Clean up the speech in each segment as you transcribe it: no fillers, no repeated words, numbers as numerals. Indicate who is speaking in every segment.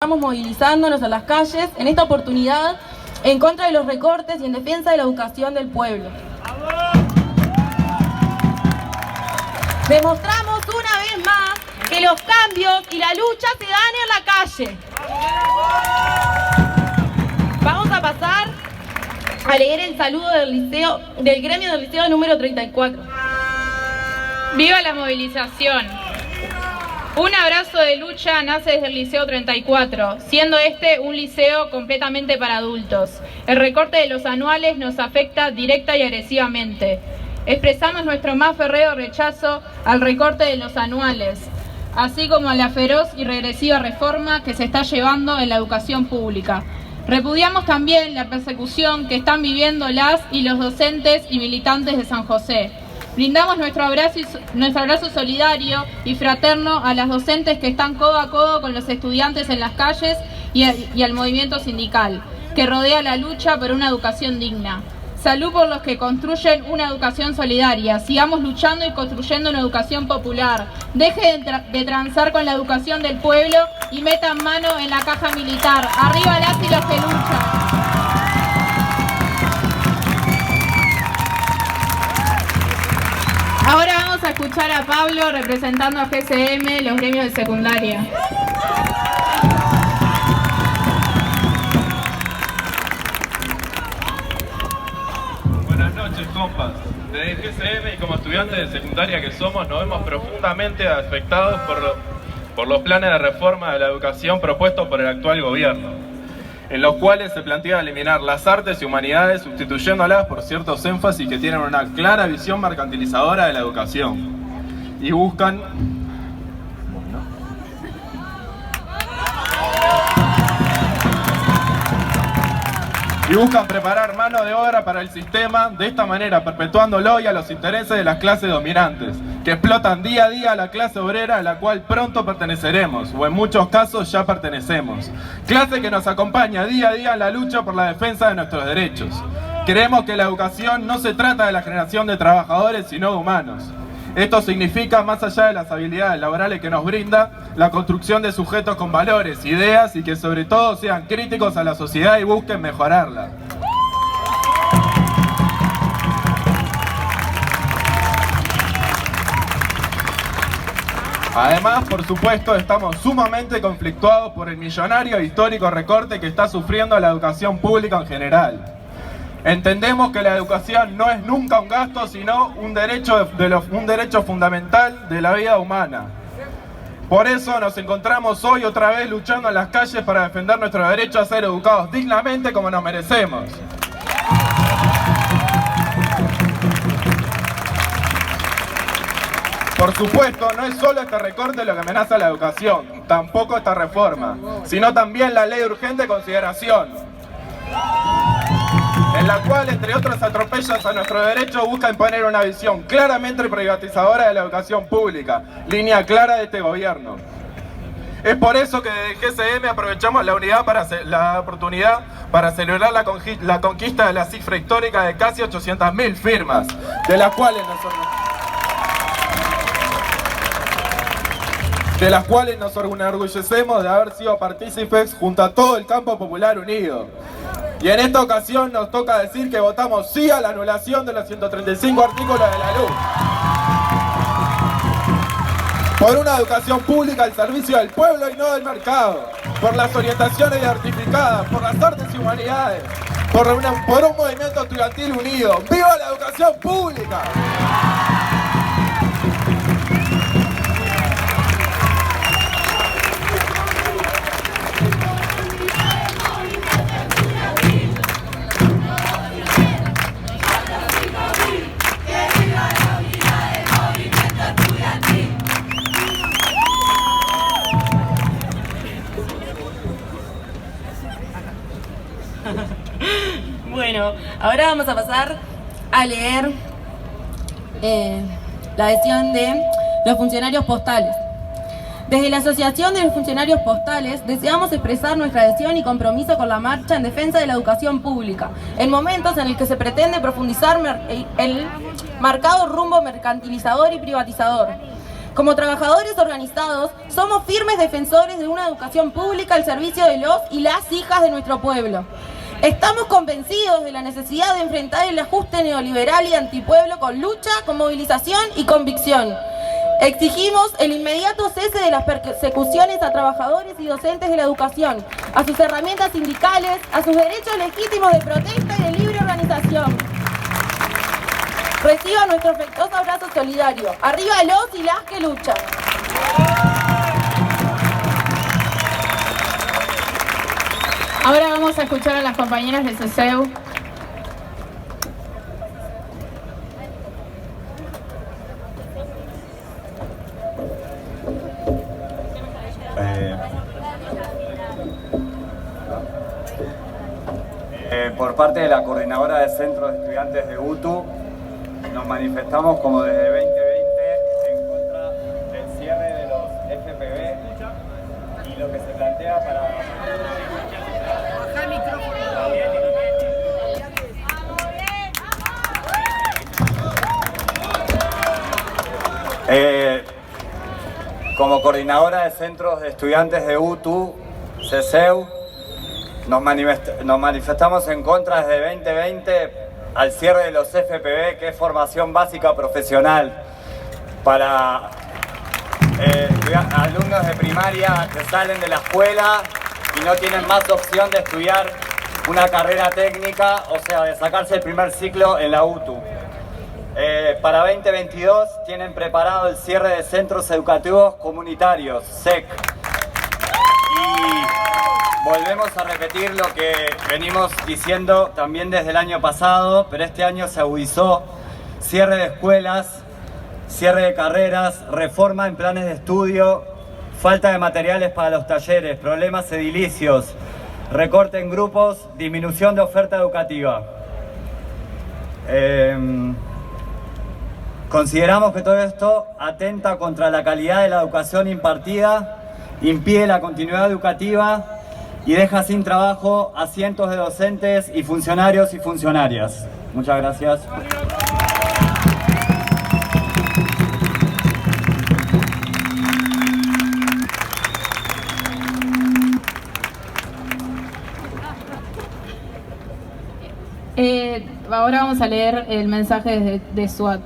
Speaker 1: estamos movilizándonos en las calles, en esta oportunidad, en contra de los recortes y en defensa de la educación del pueblo. Demostramos una vez más que los cambios y la lucha se dan en la calle. Vamos a pasar a leer el saludo del gremio del liceo número 34.
Speaker 2: ¡Viva la movilización! Un abrazo de lucha nace desde el Liceo 34, siendo este un liceo completamente para adultos. El recorte de los anuales nos afecta directa y agresivamente. Expresamos nuestro más férreo rechazo al recorte de los anuales, así como a la feroz y regresiva reforma que se está llevando en la educación pública. Repudiamos también la persecución que están viviendo las y los docentes y militantes de San José. Brindamos nuestro abrazo solidario y fraterno a las docentes que están codo a codo con los estudiantes en las calles y al movimiento sindical, que rodea la lucha por una educación digna. Salud por los que construyen una educación solidaria. Sigamos luchando y construyendo una educación popular. Deje de transar con la educación del pueblo y metan mano en la caja militar. Arriba las y los que luchan. Ahora vamos a escuchar a Pablo representando a GCM, los gremios de secundaria.
Speaker 3: Buenas noches, compas. Desde GCM y como estudiantes de secundaria que somos, nos vemos profundamente afectados por los planes de reforma de la educación propuestos por el actual gobierno, en los cuales se plantea eliminar las artes y humanidades sustituyéndolas por ciertos énfasis que tienen una clara visión mercantilizadora de la educación y buscan preparar mano de obra para el sistema, de esta manera perpetuándolo y a los intereses de las clases dominantes, que explotan día a día a la clase obrera a la cual pronto perteneceremos, o en muchos casos ya pertenecemos. Clase que nos acompaña día a día en la lucha por la defensa de nuestros derechos. Creemos que la educación no se trata de la generación de trabajadores, sino de humanos. Esto significa, más allá de las habilidades laborales que nos brinda, la construcción de sujetos con valores, ideas y que sobre todo sean críticos a la sociedad y busquen mejorarla. Además, por supuesto, estamos sumamente conflictuados por el millonario e histórico recorte que está sufriendo la educación pública en general. Entendemos que la educación no es nunca un gasto, sino un derecho fundamental de la vida humana. Por eso nos encontramos hoy otra vez luchando en las calles para defender nuestro derecho a ser educados dignamente como nos merecemos. Por supuesto, no es solo este recorte lo que amenaza a la educación, tampoco esta reforma, sino también la ley de urgente consideración, en la cual, entre otros atropellos a nuestro derecho, busca imponer una visión claramente privatizadora de la educación pública, línea clara de este gobierno. Es por eso que desde GCM aprovechamos la oportunidad para celebrar la conquista de la cifra histórica de casi 800.000 firmas, de las cuales nos enorgullecemos de haber sido partícipes junto a todo el campo popular unido. Y en esta ocasión nos toca decir que votamos sí a la anulación de los 135 artículos de la LUC. Por una educación pública al servicio del pueblo y no del mercado. Por las orientaciones identificadas, por las artes y humanidades. Por un movimiento estudiantil unido. ¡Viva la educación pública!
Speaker 1: Bueno, ahora vamos a pasar a leer la adhesión de los funcionarios postales. Desde la Asociación de los Funcionarios Postales deseamos expresar nuestra adhesión y compromiso con la marcha en defensa de la educación pública, en momentos en el que se pretende profundizar el marcado rumbo mercantilizador y privatizador. Como trabajadores organizados, somos firmes defensores de una educación pública al servicio de los y las hijas de nuestro pueblo. Estamos convencidos de la necesidad de enfrentar el ajuste neoliberal y antipueblo con lucha, con movilización y convicción. Exigimos el inmediato cese de las persecuciones a trabajadores y docentes de la educación, a sus herramientas sindicales, a sus derechos legítimos de protesta y de libre organización. Reciba nuestro afectuoso abrazo solidario. Arriba los y las que luchan.
Speaker 2: Ahora vamos a escuchar a las compañeras de CESEU.
Speaker 4: Por parte de la Coordinadora de Centros de Estudiantes de UTU, nos manifestamos como desde 2020 en contra del cierre de los FPV y lo que se plantea para... Baja el micrófono. Como Coordinadora de Centros de Estudiantes de UTU, CESEU, nos manifestamos en contra desde 2020 al cierre de los FPV, que es formación básica profesional para alumnos de primaria que salen de la escuela y no tienen más opción de estudiar una carrera técnica, o sea, de sacarse el primer ciclo en la UTU. Para 2022 tienen preparado el cierre de centros educativos comunitarios, SEC. Y volvemos a repetir lo que venimos diciendo también desde el año pasado, pero este año se agudizó: cierre de escuelas, cierre de carreras, reforma en planes de estudio, falta de materiales para los talleres, problemas edilicios, recorte en grupos, disminución de oferta educativa. Consideramos que todo esto atenta contra la calidad de la educación impartida, impide la continuidad educativa y deja sin trabajo a cientos de docentes y funcionarios y funcionarias. Muchas gracias.
Speaker 2: Ahora vamos a leer el mensaje de SWAT.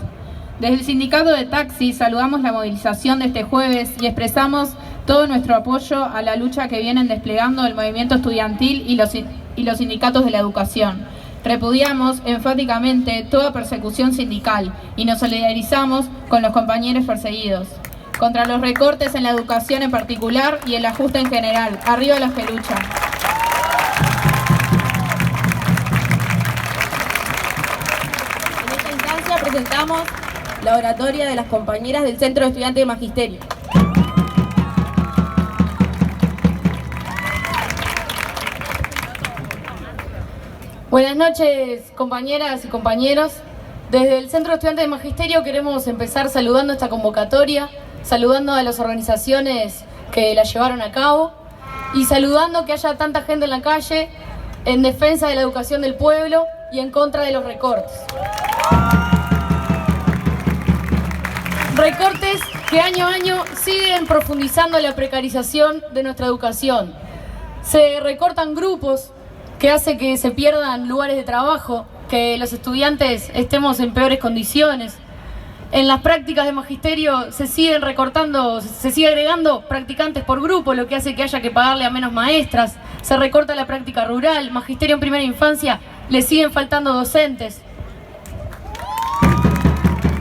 Speaker 2: Desde el sindicato de taxis saludamos la movilización de este jueves y expresamos todo nuestro apoyo a la lucha que vienen desplegando el movimiento estudiantil y los sindicatos de la educación. Repudiamos enfáticamente toda persecución sindical y nos solidarizamos con los compañeros perseguidos. Contra los recortes en la educación en particular y el ajuste en general. Arriba los que luchan.
Speaker 1: En esta instancia presentamos la oratoria de las compañeras del Centro de Estudiantes de Magisterio.
Speaker 5: Buenas noches, compañeras y compañeros. Desde el Centro de Estudiantes de Magisterio queremos empezar saludando esta convocatoria, saludando a las organizaciones que la llevaron a cabo y saludando que haya tanta gente en la calle en defensa de la educación del pueblo y en contra de los recortes. Recortes que año a año siguen profundizando la precarización de nuestra educación. Se recortan grupos que hace que se pierdan lugares de trabajo, que los estudiantes estemos en peores condiciones. En las prácticas de magisterio se siguen recortando, se sigue agregando practicantes por grupo, lo que hace que haya que pagarle a menos maestras. Se recorta la práctica rural, magisterio en primera infancia, le siguen faltando docentes.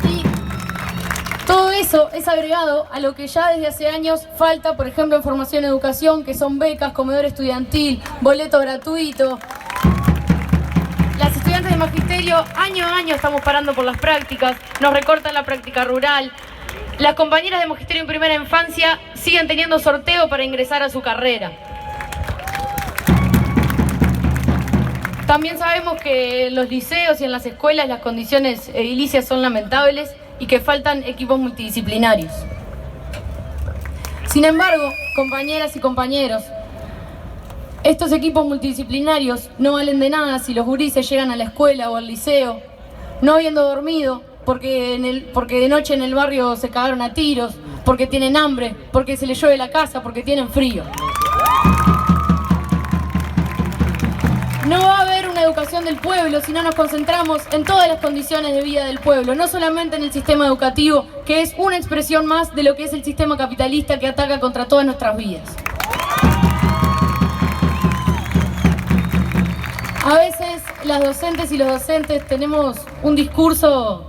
Speaker 5: Y todo eso es agregado a lo que ya desde hace años falta, por ejemplo, en formación y educación, que son becas, comedor estudiantil, boleto gratuito. Las estudiantes de magisterio año a año estamos parando por las prácticas, nos recortan la práctica rural. Las compañeras de magisterio en primera infancia siguen teniendo sorteo para ingresar a su carrera. También sabemos que en los liceos y en las escuelas las condiciones edilicias son lamentables y que faltan equipos multidisciplinarios. Sin embargo, compañeras y compañeros, estos equipos multidisciplinarios no valen de nada si los gurises llegan a la escuela o al liceo no habiendo dormido, porque de noche en el barrio se cagaron a tiros, porque tienen hambre, porque se les llueve la casa, porque tienen frío. No va a haber una educación del pueblo si no nos concentramos en todas las condiciones de vida del pueblo, no solamente en el sistema educativo, que es una expresión más de lo que es el sistema capitalista que ataca contra todas nuestras vidas. A veces las docentes y los docentes tenemos un discurso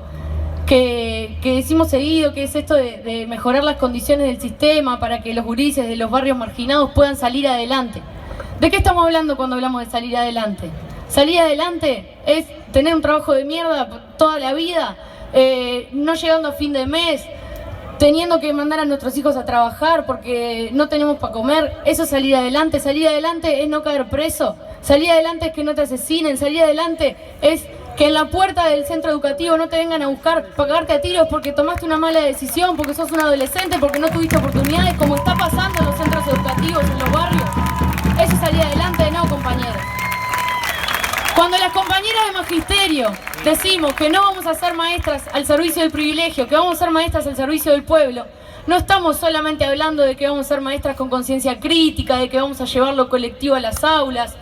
Speaker 5: que decimos seguido, que es esto de mejorar las condiciones del sistema para que los gurises de los barrios marginados puedan salir adelante. ¿De qué estamos hablando cuando hablamos de salir adelante? Salir adelante es tener un trabajo de mierda toda la vida, no llegando a fin de mes, teniendo que mandar a nuestros hijos a trabajar porque no tenemos para comer. Eso es salir adelante. Salir adelante es no caer preso. Salir adelante es que no te asesinen. Salir adelante es que en la puerta del centro educativo no te vengan a buscar para cagarte a tiros porque tomaste una mala decisión, porque sos un adolescente, porque no tuviste oportunidades, como está pasando en los centros educativos, en los barrios. Eso es salir adelante, no, compañeros. Cuando las compañeras de magisterio decimos que no vamos a ser maestras al servicio del privilegio, que vamos a ser maestras al servicio del pueblo, no estamos solamente hablando de que vamos a ser maestras con conciencia crítica, de que vamos a llevar lo colectivo a las aulas,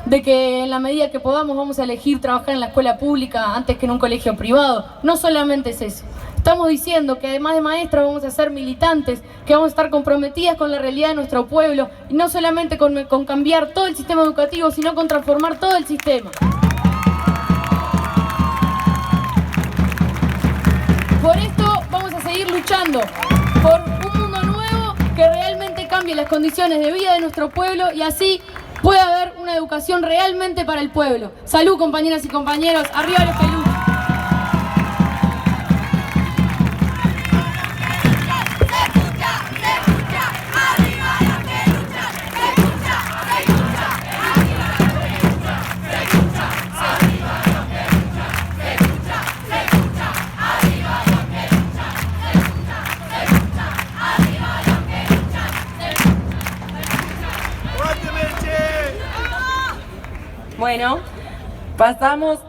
Speaker 5: de que en la medida que podamos vamos a elegir trabajar en la escuela pública antes que en un colegio privado. No solamente es eso. Estamos diciendo que además de maestras vamos a ser militantes, que vamos a estar comprometidas con la realidad de nuestro pueblo, y no solamente con cambiar todo el sistema educativo, sino con transformar todo el sistema. Por esto vamos a seguir luchando por un mundo nuevo que realmente cambie las condiciones de vida de nuestro pueblo y así pueda haber una educación realmente para el pueblo. Salud, compañeras y compañeros, arriba los que luchan.
Speaker 1: Bueno, pasamos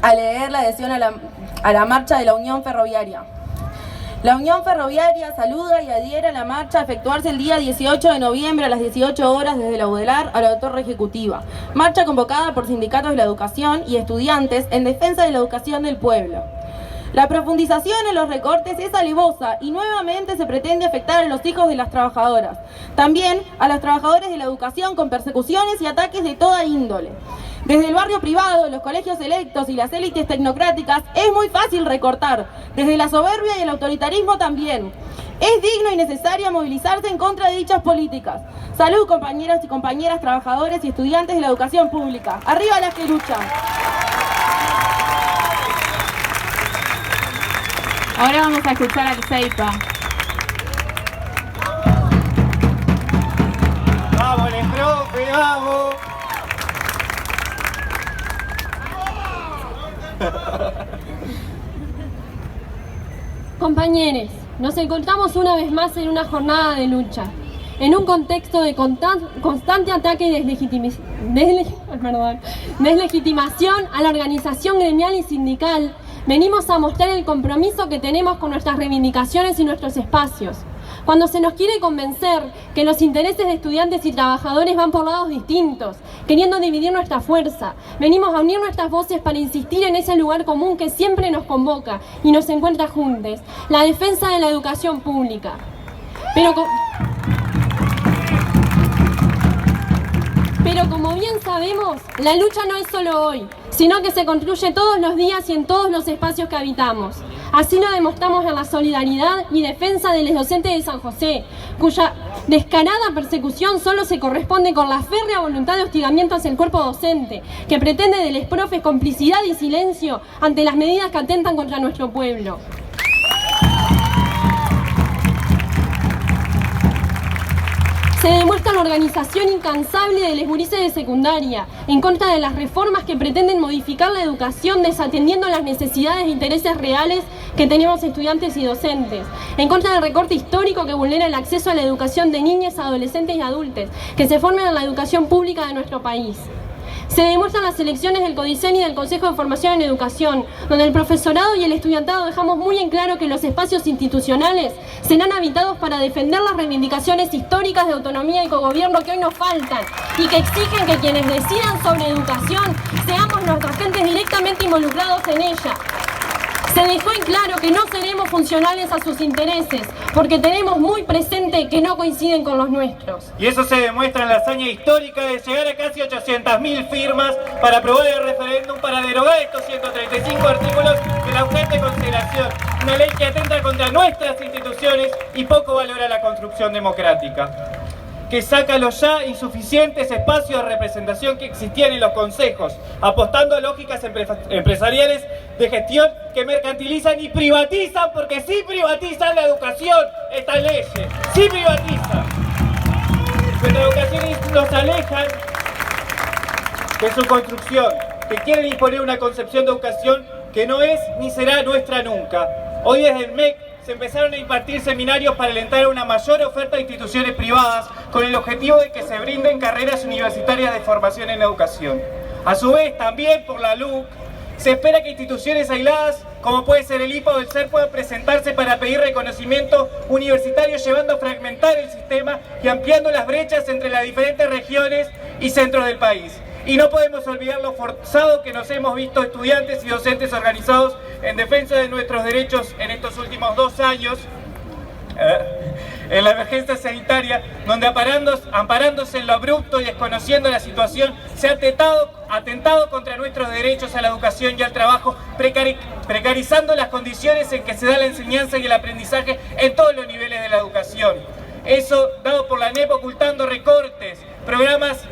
Speaker 1: a leer la adhesión a la marcha de la Unión Ferroviaria. La Unión Ferroviaria saluda y adhiere a la marcha a efectuarse el día 18 de noviembre a las 18 horas desde la Baudelaire a la Torre Ejecutiva. Marcha convocada por sindicatos de la educación y estudiantes en defensa de la educación del pueblo. La profundización en los recortes es alevosa y nuevamente se pretende afectar a los hijos de las trabajadoras. También a los trabajadores de la educación con persecuciones y ataques de toda índole. Desde el barrio privado, los colegios selectos y las élites tecnocráticas es muy fácil recortar. Desde la soberbia y el autoritarismo también. Es digno y necesario movilizarse en contra de dichas políticas. Salud, compañeros y compañeras, trabajadores y estudiantes de la educación pública. Arriba las que luchan.
Speaker 6: Ahora vamos a escuchar al Ceipa.
Speaker 4: ¡Vamos, el profe, vamos!
Speaker 7: Compañeros, nos encontramos una vez más en una jornada de lucha, en un contexto de constante ataque y deslegitimación a la organización gremial y sindical. Venimos a mostrar el compromiso que tenemos con nuestras reivindicaciones y nuestros espacios. Cuando se nos quiere convencer que los intereses de estudiantes y trabajadores van por lados distintos, queriendo dividir nuestra fuerza, venimos a unir nuestras voces para insistir en ese lugar común que siempre nos convoca y nos encuentra juntos, la defensa de la educación pública. Pero como bien sabemos, la lucha no es solo hoy, sino que se construye todos los días y en todos los espacios que habitamos. Así lo demostramos en la solidaridad y defensa de los docentes de San José, cuya descarada persecución solo se corresponde con la férrea voluntad de hostigamiento hacia el cuerpo docente, que pretende de los profes complicidad y silencio ante las medidas que atentan contra nuestro pueblo. Se demuestra la organización incansable de los gurises de secundaria, en contra de las reformas que pretenden modificar la educación desatendiendo las necesidades e intereses reales que tenemos estudiantes y docentes, en contra del recorte histórico que vulnera el acceso a la educación de niñas, adolescentes y adultos, que se formen en la educación pública de nuestro país. Se demuestran las elecciones del CODICEN y del Consejo de Formación en Educación, donde el profesorado y el estudiantado dejamos muy en claro que los espacios institucionales serán habitados para defender las reivindicaciones históricas de autonomía y cogobierno que hoy nos faltan y que exigen que quienes decidan sobre educación seamos los agentes directamente involucrados en ella. Se dejó en claro que no seremos funcionales a sus intereses, porque tenemos muy presente que no coinciden con los nuestros.
Speaker 8: Y eso se demuestra en la hazaña histórica de llegar a casi 800.000 firmas para aprobar el referéndum para derogar estos 135 artículos de la urgente consideración. Una ley que atenta contra nuestras instituciones y poco valora la construcción democrática, que saca los ya insuficientes espacios de representación que existían en los consejos, apostando a lógicas empresariales de gestión que mercantilizan y privatizan, porque sí privatizan la educación, estas leyes, sí privatizan. Nuestra educación nos alejan de su construcción, que quieren imponer una concepción de educación que no es ni será nuestra nunca. Hoy desde el MEC se empezaron a impartir seminarios para alentar una mayor oferta de instituciones privadas con el objetivo de que se brinden carreras universitarias de formación en educación. A su vez, también por la LUC, se espera que instituciones aisladas, como puede ser el IPA o el SER, puedan presentarse para pedir reconocimiento universitario, llevando a fragmentar el sistema y ampliando las brechas entre las diferentes regiones y centros del país. Y no podemos olvidar lo forzado que nos hemos visto estudiantes y docentes organizados en defensa de nuestros derechos en estos últimos 2 años, en la emergencia sanitaria, donde amparándose en lo abrupto y desconociendo la situación, se ha atentado contra nuestros derechos a la educación y al trabajo, precarizando las condiciones en que se da la enseñanza y el aprendizaje en todos los niveles de la educación. Eso dado por la ANEP, ocultando recortes, programas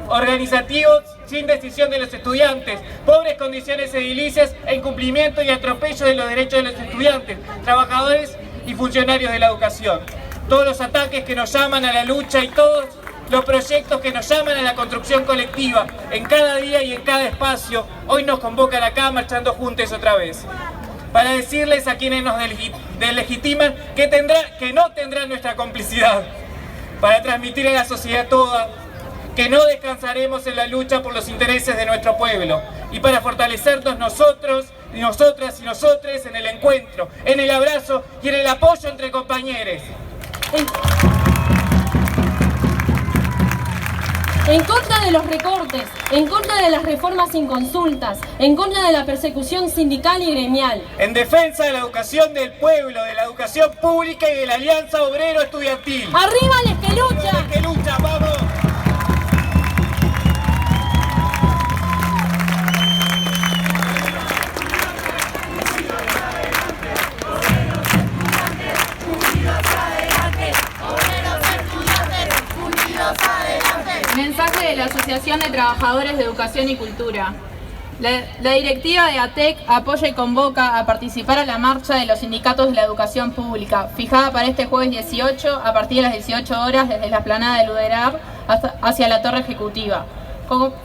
Speaker 8: organizativos sin decisión de los estudiantes, pobres condiciones edilicias e incumplimiento y atropello de los derechos de los estudiantes, trabajadores y funcionarios de la educación. Todos los ataques que nos llaman a la lucha y todos los proyectos que nos llaman a la construcción colectiva en cada día y en cada espacio, hoy nos convocan acá marchando juntos otra vez, para decirles a quienes nos deslegitiman que no tendrán nuestra complicidad, para transmitir a la sociedad toda que no descansaremos en la lucha por los intereses de nuestro pueblo y para fortalecernos nosotros, nosotras y nosotres en el encuentro, en el abrazo y en el apoyo entre compañeros.
Speaker 7: En contra de los recortes, en contra de las reformas sin consultas, en contra de la persecución sindical y gremial.
Speaker 8: En defensa de la educación del pueblo, de la educación pública y de la Alianza Obrero Estudiantil.
Speaker 7: ¡Arriba les que luchan!
Speaker 8: ¡Les que luchan, vamos!
Speaker 2: Mensaje de la Asociación de Trabajadores de Educación y Cultura. La directiva de ATEC apoya y convoca a participar a la marcha de los sindicatos de la educación pública, fijada para este jueves 18 a partir de las 18 horas desde la explanada de Luderar hacia la Torre Ejecutiva.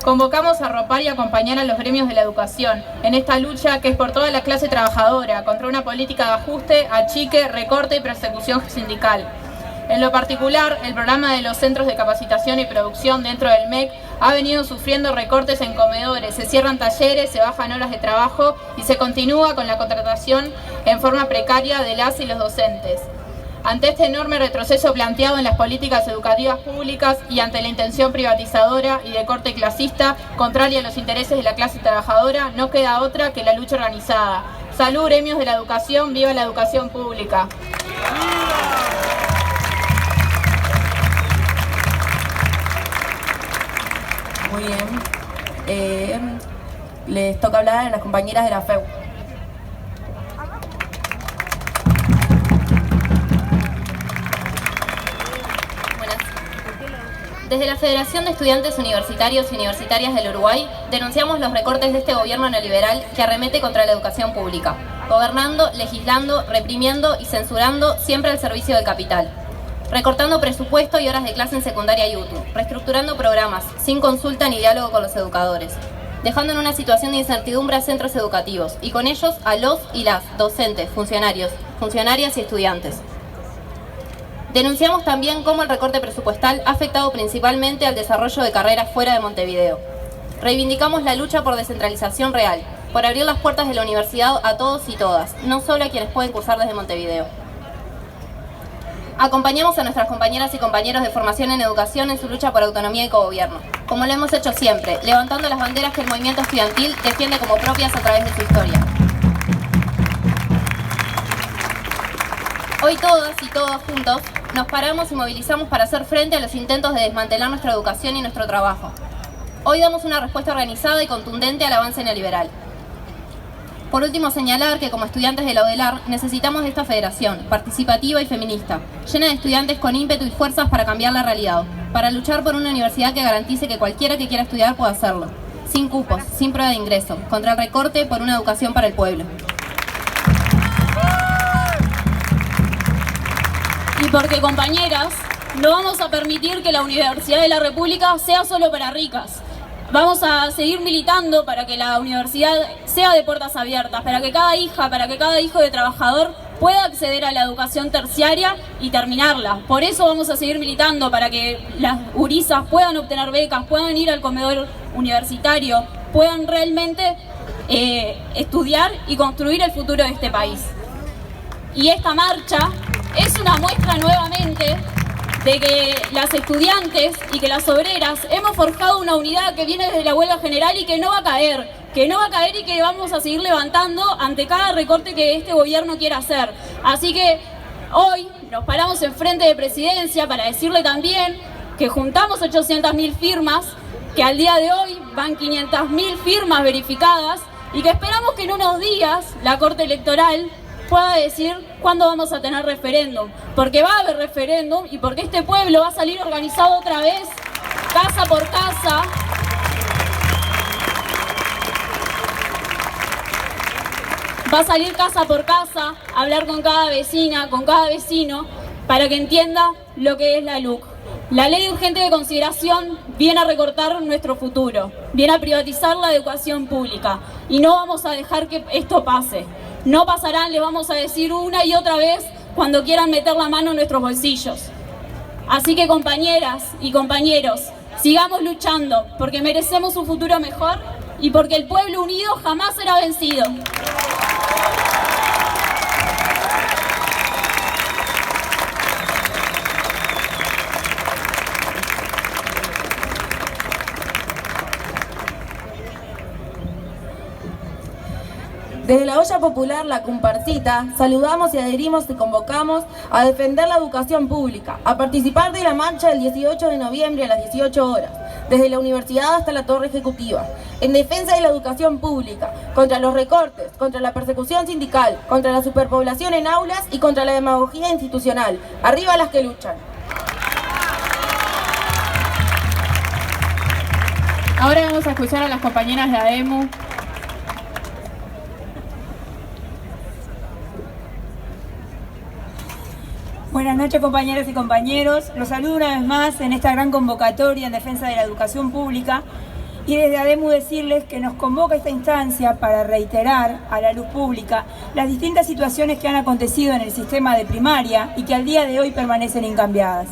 Speaker 2: Convocamos a arropar y acompañar a los gremios de la educación en esta lucha que es por toda la clase trabajadora contra una política de ajuste, achique, recorte y persecución sindical. En lo particular, el programa de los centros de capacitación y producción dentro del MEC ha venido sufriendo recortes en comedores, se cierran talleres, se bajan horas de trabajo y se continúa con la contratación en forma precaria de las y los docentes. Ante este enorme retroceso planteado en las políticas educativas públicas y ante la intención privatizadora y de corte clasista, contraria a los intereses de la clase trabajadora, no queda otra que la lucha organizada. Salud, gremios de la educación, viva la educación pública.
Speaker 1: Muy bien. Les toca hablar a las compañeras de la FEU.
Speaker 9: Buenas. Desde la Federación de Estudiantes Universitarios y Universitarias del Uruguay, denunciamos los recortes de este gobierno neoliberal que arremete contra la educación pública, gobernando, legislando, reprimiendo y censurando siempre al servicio del capital. Recortando presupuesto y horas de clase en secundaria y UTU, reestructurando programas, sin consulta ni diálogo con los educadores, dejando en una situación de incertidumbre a centros educativos y con ellos a los y las docentes, funcionarios, funcionarias y estudiantes. Denunciamos también cómo el recorte presupuestal ha afectado principalmente al desarrollo de carreras fuera de Montevideo. Reivindicamos la lucha por descentralización real, por abrir las puertas de la universidad a todos y todas, no solo a quienes pueden cursar desde Montevideo. Acompañamos a nuestras compañeras y compañeros de formación en educación en su lucha por autonomía y cogobierno, como lo hemos hecho siempre, levantando las banderas que el movimiento estudiantil defiende como propias a través de su historia. Hoy todas y todos juntos nos paramos y movilizamos para hacer frente a los intentos de desmantelar nuestra educación y nuestro trabajo. Hoy damos una respuesta organizada y contundente al avance neoliberal. Por último, señalar que como estudiantes de la UDELAR necesitamos de esta federación, participativa y feminista, llena de estudiantes con ímpetu y fuerzas para cambiar la realidad, para luchar por una universidad que garantice que cualquiera que quiera estudiar pueda hacerlo, sin cupos, sin prueba de ingreso, contra el recorte por una educación para el pueblo.
Speaker 10: Y porque, compañeras, no vamos a permitir que la Universidad de la República sea solo para ricas. Vamos a seguir militando para que la universidad sea de puertas abiertas, para que cada hija, para que cada hijo de trabajador pueda acceder a la educación terciaria y terminarla. Por eso vamos a seguir militando para que las gurisas puedan obtener becas, puedan ir al comedor universitario, puedan realmente estudiar y construir el futuro de este país. Y esta marcha es una muestra nuevamente de que las estudiantes y que las obreras hemos forjado una unidad que viene desde la huelga general y que no va a caer y que vamos a seguir levantando ante cada recorte que este gobierno quiera hacer. Así que hoy nos paramos enfrente de Presidencia para decirle también que juntamos 800.000 firmas, que al día de hoy van 500.000 firmas verificadas y que esperamos que en unos días la Corte Electoral pueda decir cuándo vamos a tener referéndum, porque va a haber referéndum y porque este pueblo va a salir organizado otra vez, casa por casa, va a salir casa por casa, a hablar con cada vecina, con cada vecino, para que entienda lo que es la LUC. La ley de urgente de consideración viene a recortar nuestro futuro, viene a privatizar la educación pública y no vamos a dejar que esto pase. No pasarán, les vamos a decir una y otra vez cuando quieran meter la mano en nuestros bolsillos. Así que, compañeras y compañeros, sigamos luchando porque merecemos un futuro mejor y porque el pueblo unido jamás será vencido.
Speaker 1: Desde la olla popular La Compartita, saludamos y adherimos y convocamos a defender la educación pública, a participar de la marcha del 18 de noviembre a las 18 horas, desde la universidad hasta la torre ejecutiva, en defensa de la educación pública, contra los recortes, contra la persecución sindical, contra la superpoblación en aulas y contra la demagogía institucional. ¡Arriba las que luchan!
Speaker 6: Ahora vamos a escuchar a las compañeras de ADEMU.
Speaker 11: Buenas noches, compañeras y compañeros. Los saludo una vez más en esta gran convocatoria en defensa de la educación pública y desde ADEMU decirles que nos convoca esta instancia para reiterar a la luz pública las distintas situaciones que han acontecido en el sistema de primaria y que al día de hoy permanecen incambiadas.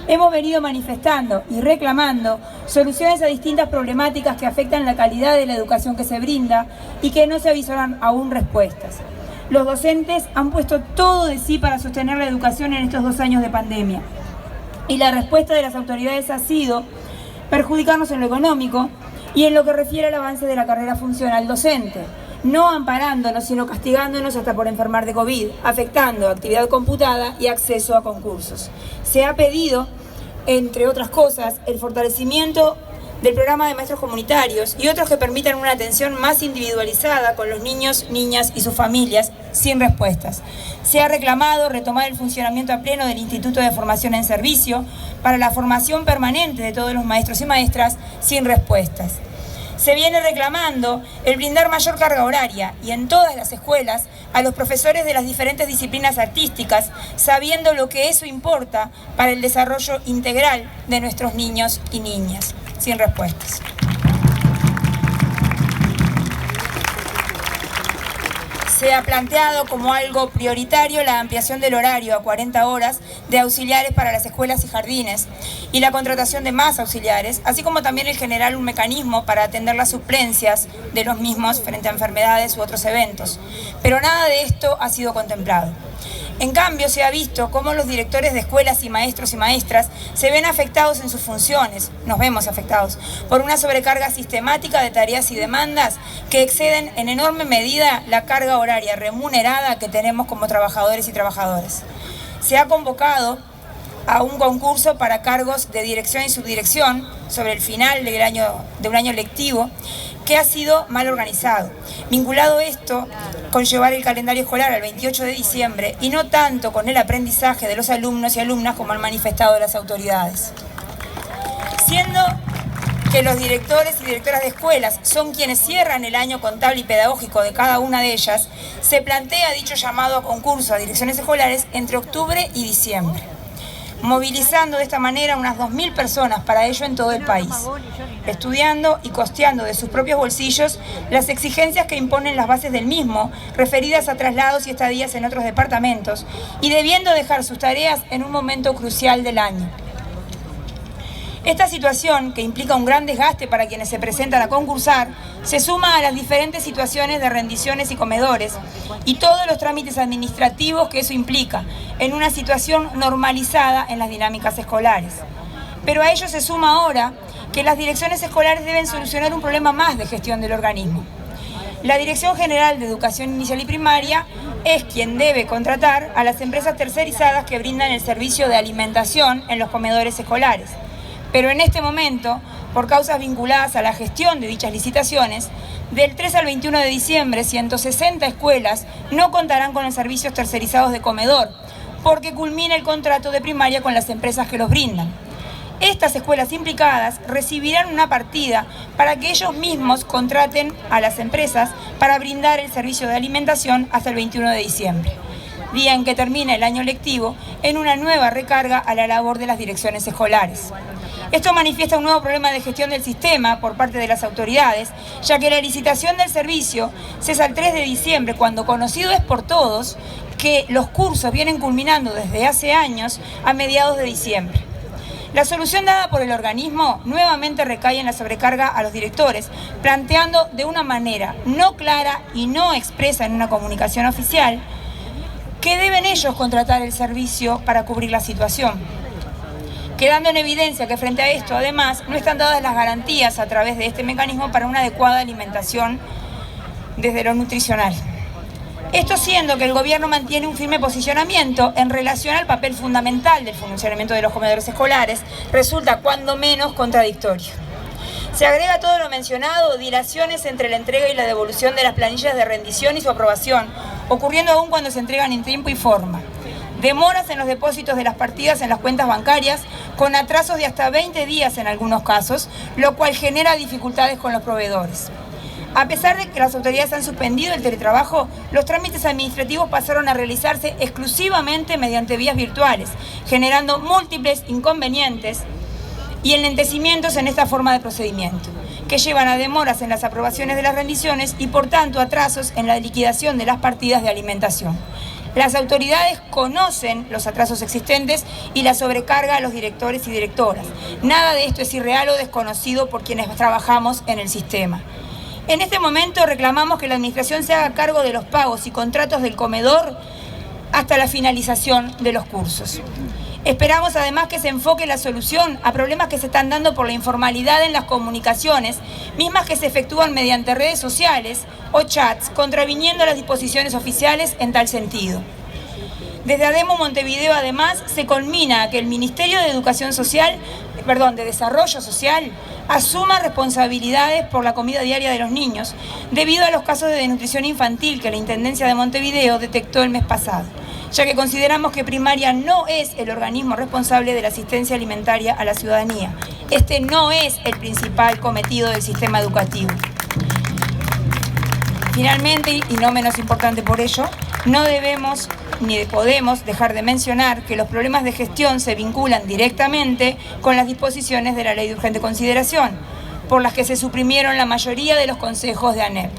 Speaker 11: Hemos venido manifestando y reclamando soluciones a distintas problemáticas que afectan la calidad de la educación que se brinda y que no se avisoran aún respuestas. Los docentes han puesto todo de sí para sostener la educación en estos 2 años de pandemia. Y la respuesta de las autoridades ha sido perjudicarnos en lo económico y en lo que refiere al avance de la carrera funcional docente, no amparándonos sino castigándonos hasta por enfermar de COVID, afectando actividad computada y acceso a concursos. Se ha pedido, entre otras cosas, el fortalecimiento del programa de maestros comunitarios y otros que permitan una atención más individualizada con los niños, niñas y sus familias, sin respuestas. Se ha reclamado retomar el funcionamiento a pleno del Instituto de Formación en Servicio para la formación permanente de todos los maestros y maestras, sin respuestas. Se viene reclamando el brindar mayor carga horaria y en todas las escuelas a los profesores de las diferentes disciplinas artísticas, sabiendo lo que eso importa para el desarrollo integral de nuestros niños y niñas. Sin respuestas. se ha planteado como algo prioritario la ampliación del horario a 40 horas de auxiliares para las escuelas y jardines y la contratación de más auxiliares, así como también el generar un mecanismo para atender las suplencias de los mismos frente a enfermedades u otros eventos. Pero nada de esto ha sido contemplado. En cambio, se ha visto cómo los directores de escuelas y maestros y maestras se ven afectados en sus funciones, nos vemos afectados, por una sobrecarga sistemática de tareas y demandas que exceden en enorme medida la carga horaria remunerada que tenemos como trabajadores y trabajadoras. Se ha convocado a un concurso para cargos de dirección y subdirección sobre el final de un año lectivo que ha sido mal organizado. Vinculado esto con llevar el calendario escolar al 28 de diciembre y no tanto con el aprendizaje de los alumnos y alumnas como han manifestado las autoridades. Siendo que los directores y directoras de escuelas son quienes cierran el año contable y pedagógico de cada una de ellas, se plantea dicho llamado a concurso a direcciones escolares entre octubre y diciembre, movilizando de esta manera unas 2.000 personas para ello en todo el país, estudiando y costeando de sus propios bolsillos las exigencias que imponen las bases del mismo, referidas a traslados y estadías en otros departamentos, y debiendo dejar sus tareas en un momento crucial del año. Esta situación, que implica un gran desgaste para quienes se presentan a concursar, se suma a las diferentes situaciones de rendiciones y comedores y todos los trámites administrativos que eso implica, en una situación normalizada en las dinámicas escolares. Pero a ello se suma ahora que las direcciones escolares deben solucionar un problema más de gestión del organismo. La Dirección General de Educación Inicial y Primaria es quien debe contratar a las empresas tercerizadas que brindan el servicio de alimentación en los comedores escolares. Pero en este momento, por causas vinculadas a la gestión de dichas licitaciones, del 3 al 21 de diciembre, 160 escuelas no contarán con los servicios tercerizados de comedor, porque culmina el contrato de primaria con las empresas que los brindan. Estas escuelas implicadas recibirán una partida para que ellos mismos contraten a las empresas para brindar el servicio de alimentación hasta el 21 de diciembre, día en que termina el año lectivo, en una nueva recarga a la labor de las direcciones escolares. Esto manifiesta un nuevo problema de gestión del sistema por parte de las autoridades, ya que la licitación del servicio cesa el 3 de diciembre, cuando conocido es por todos que los cursos vienen culminando desde hace años a mediados de diciembre. La solución dada por el organismo nuevamente recae en la sobrecarga a los directores, planteando de una manera no clara y no expresa en una comunicación oficial que deben ellos contratar el servicio para cubrir la situación, quedando en evidencia que frente a esto, además, no están dadas las garantías a través de este mecanismo para una adecuada alimentación desde lo nutricional. Esto siendo que el gobierno mantiene un firme posicionamiento en relación al papel fundamental del funcionamiento de los comedores escolares, resulta cuando menos contradictorio. Se agrega a todo lo mencionado dilaciones entre la entrega y la devolución de las planillas de rendición y su aprobación, ocurriendo aún cuando se entregan en tiempo y forma. Demoras en los depósitos de las partidas en las cuentas bancarias, con atrasos de hasta 20 días en algunos casos, lo cual genera dificultades con los proveedores. A pesar de que las autoridades han suspendido el teletrabajo, los trámites administrativos pasaron a realizarse exclusivamente mediante vías virtuales, generando múltiples inconvenientes y enlentecimientos en esta forma de procedimiento, que llevan a demoras en las aprobaciones de las rendiciones y por tanto atrasos en la liquidación de las partidas de alimentación. Las autoridades conocen los atrasos existentes y la sobrecarga a los directores y directoras. Nada de esto es irreal o desconocido por quienes trabajamos en el sistema. En este momento reclamamos que la administración se haga cargo de los pagos y contratos del comedor hasta la finalización de los cursos. Esperamos además que se enfoque la solución a problemas que se están dando por la informalidad en las comunicaciones, mismas que se efectúan mediante redes sociales o chats, contraviniendo las disposiciones oficiales en tal sentido. Desde ADEMU Montevideo, además, se culmina a que el Ministerio de Desarrollo Social asuma responsabilidades por la comida diaria de los niños, debido a los casos de desnutrición infantil que la Intendencia de Montevideo detectó el mes pasado, ya que consideramos que primaria no es el organismo responsable de la asistencia alimentaria a la ciudadanía. Este no es el principal cometido del sistema educativo. Finalmente, y no menos importante por ello, no debemos ni podemos dejar de mencionar que los problemas de gestión se vinculan directamente con las disposiciones de la Ley de Urgente Consideración, por las que se suprimieron la mayoría de los consejos de ANEP,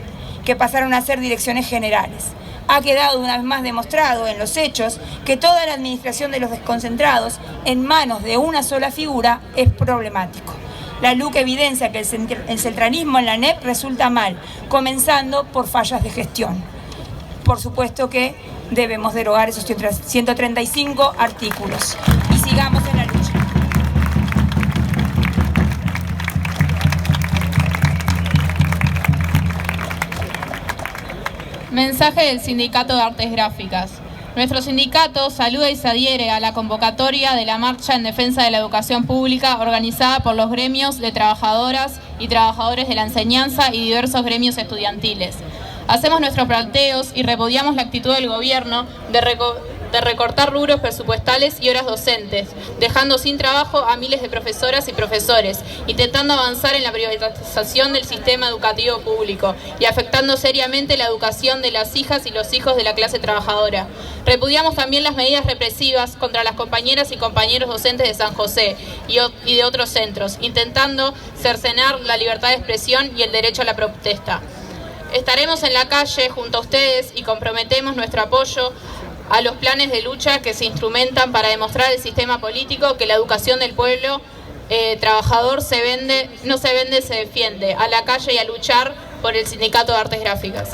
Speaker 11: que pasaron a ser direcciones generales. Ha quedado una vez más demostrado en los hechos que toda la administración de los desconcentrados en manos de una sola figura es problemático. La LUC evidencia que el centralismo en la ANEP resulta mal, comenzando por fallas de gestión. Por supuesto que debemos derogar esos 135 artículos y sigamos en la lucha.
Speaker 2: Mensaje del Sindicato de Artes Gráficas. Nuestro sindicato saluda y se adhiere a la convocatoria de la marcha en defensa de la educación pública organizada por los gremios de trabajadoras y trabajadores de la enseñanza y diversos gremios estudiantiles. Hacemos nuestros planteos y repudiamos la actitud del gobierno de recortar rubros presupuestales y horas docentes, dejando sin trabajo a miles de profesoras y profesores, intentando avanzar en la privatización del sistema educativo público y afectando seriamente la educación de las hijas y los hijos de la clase trabajadora. Repudiamos también las medidas represivas contra las compañeras y compañeros docentes de San José y de otros centros, intentando cercenar la libertad de expresión y el derecho a la protesta. Estaremos en la calle junto a ustedes y comprometemos nuestro apoyo a los planes de lucha que se instrumentan para demostrar al sistema político que la educación del pueblo trabajador no se vende, se defiende. A la calle y a luchar por el Sindicato de Artes Gráficas.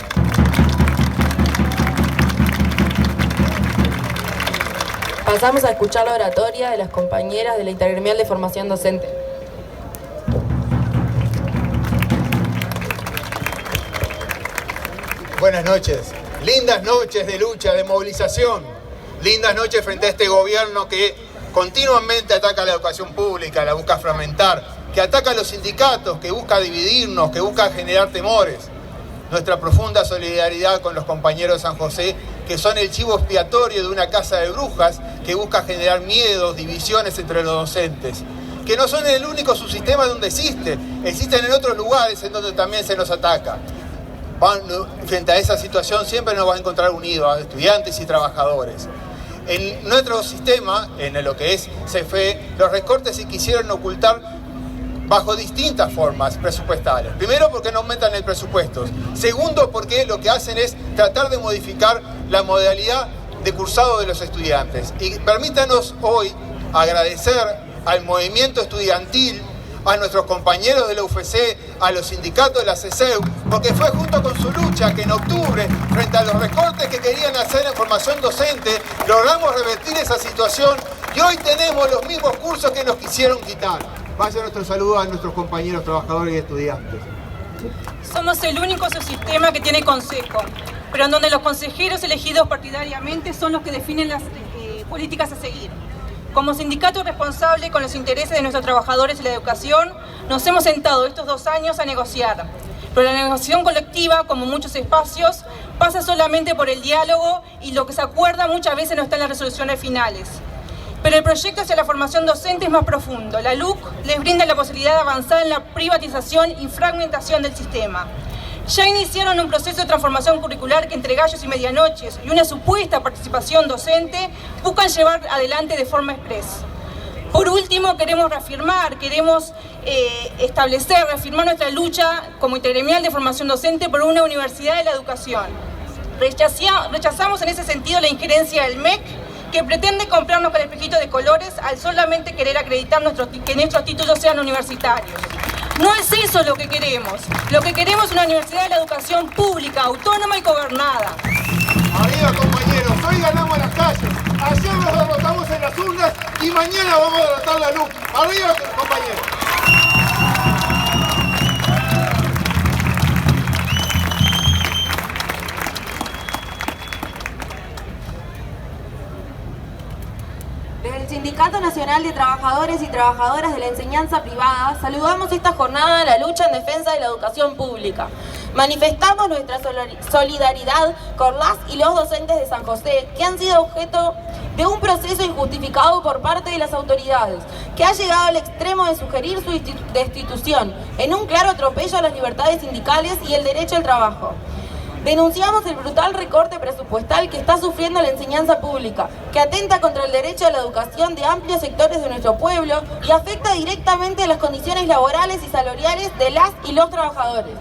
Speaker 1: Pasamos a escuchar la oratoria de las compañeras de la Intergremial de Formación Docente.
Speaker 12: Buenas noches. Lindas noches de lucha, de movilización. Lindas noches frente a este gobierno que continuamente ataca la educación pública, la busca fragmentar, que ataca a los sindicatos, que busca dividirnos, que busca generar temores. Nuestra profunda solidaridad con los compañeros de San José, que son el chivo expiatorio de una casa de brujas que busca generar miedos, divisiones entre los docentes, que no son el único subsistema donde existen en otros lugares en donde también se nos ataca. Frente a esa situación siempre nos va a encontrar unidos a estudiantes y trabajadores. En nuestro sistema, en lo que es CFE, los recortes se quisieron ocultar bajo distintas formas presupuestarias. Primero, porque no aumentan el presupuesto. Segundo, porque lo que hacen es tratar de modificar la modalidad de cursado de los estudiantes. Y permítanos hoy agradecer al movimiento estudiantil, a nuestros compañeros de la UFC, a los sindicatos de la CESEU, porque fue junto con su lucha que en octubre, frente a los recortes que querían hacer en formación docente, logramos revertir esa situación y hoy tenemos los mismos cursos que nos quisieron quitar. Vaya nuestro saludo a nuestros compañeros trabajadores y estudiantes.
Speaker 13: Somos el único subsistema que tiene consejo, pero en donde los consejeros elegidos partidariamente son los que definen las políticas a seguir. Como sindicato responsable con los intereses de nuestros trabajadores y la educación, nos hemos sentado estos 2 años a negociar. Pero la negociación colectiva, como muchos espacios, pasa solamente por el diálogo y lo que se acuerda muchas veces no está en las resoluciones finales. Pero el proyecto hacia la formación docente es más profundo. La LUC les brinda la posibilidad de avanzar en la privatización y fragmentación del sistema. Ya iniciaron un proceso de transformación curricular que entre gallos y medianoches y una supuesta participación docente buscan llevar adelante de forma expresa. Por último, queremos reafirmar nuestra lucha como intergremial de formación docente por una universidad de la educación. Rechazamos en ese sentido la injerencia del MEC, que pretende comprarnos con espejitos de colores al solamente querer acreditar que nuestros títulos sean universitarios. No es eso lo que queremos. Lo que queremos es una universidad de la educación pública, autónoma y gobernada.
Speaker 12: Arriba, compañeros, hoy ganamos las calles. Ayer nos derrotamos en las urnas y mañana vamos a derrotar la luz. Arriba, compañeros.
Speaker 1: Desde el Sindicato Nacional de Trabajadores y Trabajadoras de la Enseñanza Privada, saludamos esta jornada de la lucha en defensa de la educación pública. Manifestamos nuestra solidaridad con las y los docentes de San José, que han sido objeto de un proceso injustificado por parte de las autoridades, que ha llegado al extremo de sugerir su destitución, en un claro atropello a las libertades sindicales y el derecho al trabajo. Denunciamos el brutal recorte presupuestal que está sufriendo la enseñanza pública, que atenta contra el derecho a la educación de amplios sectores de nuestro pueblo y afecta directamente las condiciones laborales y salariales de las y los trabajadores.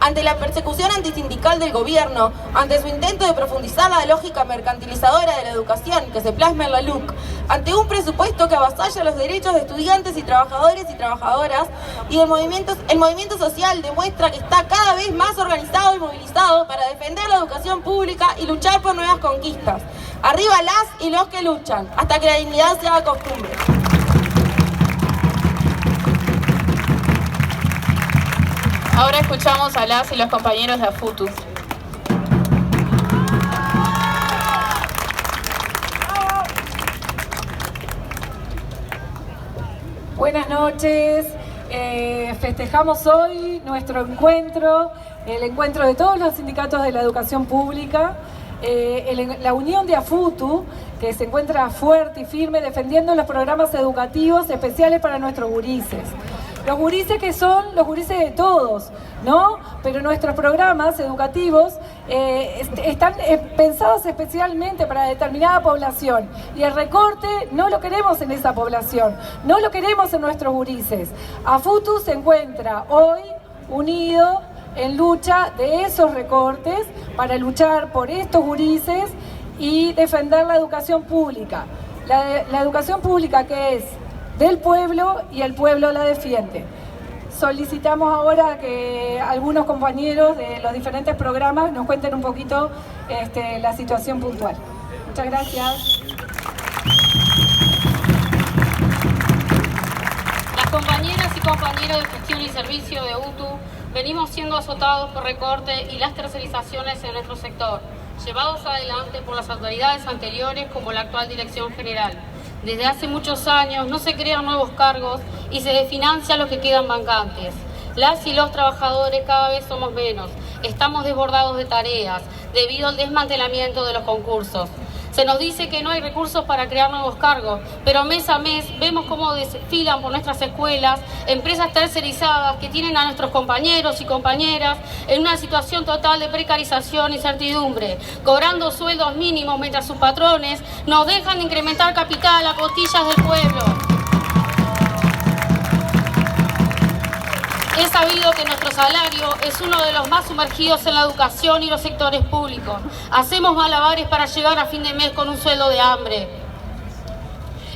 Speaker 1: Ante la persecución antisindical del gobierno, ante su intento de profundizar la lógica mercantilizadora de la educación que se plasma en la LUC, ante un presupuesto que avasalla los derechos de estudiantes y trabajadores y trabajadoras, y el movimiento social demuestra que está cada vez más organizado y movilizado para defender la educación pública y luchar por nuevas conquistas. Arriba las y los que luchan, hasta que la dignidad sea costumbre.
Speaker 2: Ahora escuchamos a las y los compañeros de AFUTU.
Speaker 14: Buenas noches, festejamos hoy nuestro encuentro, el encuentro de todos los sindicatos de la educación pública, la unión de AFUTU, que se encuentra fuerte y firme defendiendo los programas educativos especiales para nuestros gurises. Los gurises que son los gurises de todos, ¿no? Pero nuestros programas educativos están pensados especialmente para determinada población. Y el recorte no lo queremos en esa población, no lo queremos en nuestros gurises. AFUTU se encuentra hoy unido en lucha de esos recortes para luchar por estos gurises y defender la educación pública. La educación pública que es del pueblo y el pueblo la defiende. Solicitamos ahora que algunos compañeros de los diferentes programas nos cuenten un poquito la situación puntual. Muchas gracias.
Speaker 15: Las compañeras y compañeros de gestión y servicio de UTU venimos siendo azotados por recorte y las tercerizaciones en nuestro sector, llevados adelante por las autoridades anteriores como la actual Dirección General. Desde hace muchos años no se crean nuevos cargos y se desfinancian los que quedan vacantes. Las y los trabajadores cada vez somos menos. Estamos desbordados de tareas debido al desmantelamiento de los concursos. Se nos dice que no hay recursos para crear nuevos cargos, pero mes a mes vemos cómo desfilan por nuestras escuelas empresas tercerizadas que tienen a nuestros compañeros y compañeras en una situación total de precarización y certidumbre, cobrando sueldos mínimos mientras sus patrones nos dejan de incrementar capital a costillas del pueblo. Es sabido que nuestro salario es uno de los más sumergidos en la educación y los sectores públicos. Hacemos malabares para llegar a fin de mes con un sueldo de hambre.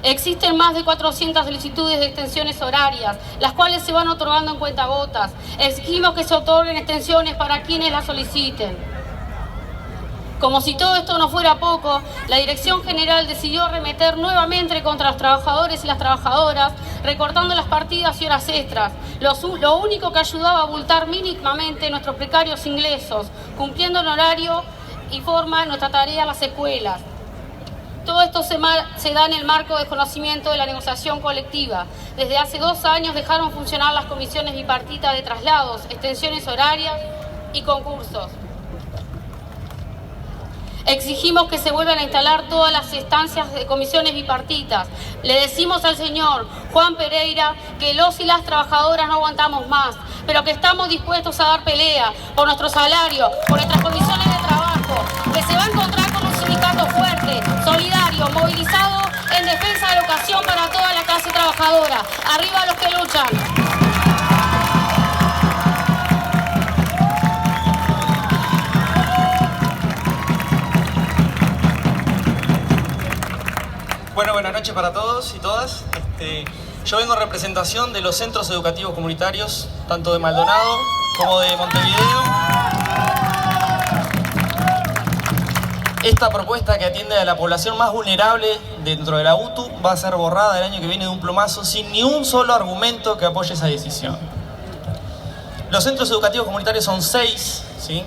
Speaker 15: Existen más de 400 solicitudes de extensiones horarias, las cuales se van otorgando en cuentagotas. Exigimos que se otorguen extensiones para quienes las soliciten. Como si todo esto no fuera poco, la Dirección General decidió arremeter nuevamente contra los trabajadores y las trabajadoras, recortando las partidas y horas extras, lo único que ayudaba a abultar mínimamente nuestros precarios ingresos, cumpliendo en horario y forma nuestra tarea en las escuelas. Todo esto se da en el marco de desconocimiento de la negociación colectiva. Desde hace 2 años dejaron funcionar las comisiones bipartitas de traslados, extensiones horarias y concursos. Exigimos que se vuelvan a instalar todas las instancias de comisiones bipartitas. Le decimos al señor Juan Pereira que los y las trabajadoras no aguantamos más, pero que estamos dispuestos a dar pelea por nuestro salario, por nuestras condiciones de trabajo, que se va a encontrar con un sindicato fuerte, solidario, movilizado en defensa de la educación para toda la clase trabajadora. Arriba los que luchan.
Speaker 16: Bueno, buenas noches para todos y todas. Yo vengo en representación de los centros educativos comunitarios, tanto de Maldonado como de Montevideo. Esta propuesta, que atiende a la población más vulnerable dentro de la UTU, va a ser borrada el año que viene de un plumazo sin ni un solo argumento que apoye esa decisión. Los centros educativos comunitarios son 6, ¿sí?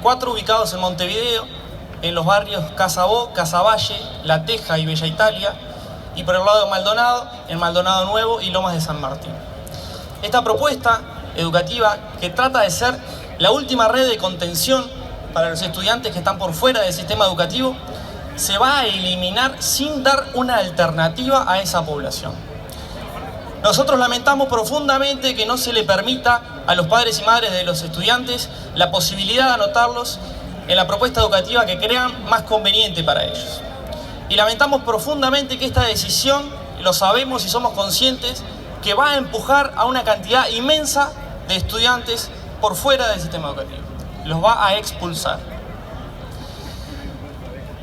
Speaker 16: 4 ubicados en Montevideo, en los barrios Casabó, Casavalle, La Teja y Bella Italia, y por el lado de Maldonado, en Maldonado Nuevo y Lomas de San Martín. Esta propuesta educativa, que trata de ser la última red de contención para los estudiantes que están por fuera del sistema educativo, se va a eliminar sin dar una alternativa a esa población. Nosotros lamentamos profundamente que no se le permita a los padres y madres de los estudiantes la posibilidad de anotarlos en la propuesta educativa que crean más conveniente para ellos. Y lamentamos profundamente que esta decisión, lo sabemos y somos conscientes, que va a empujar a una cantidad inmensa de estudiantes por fuera del sistema educativo, los va a expulsar.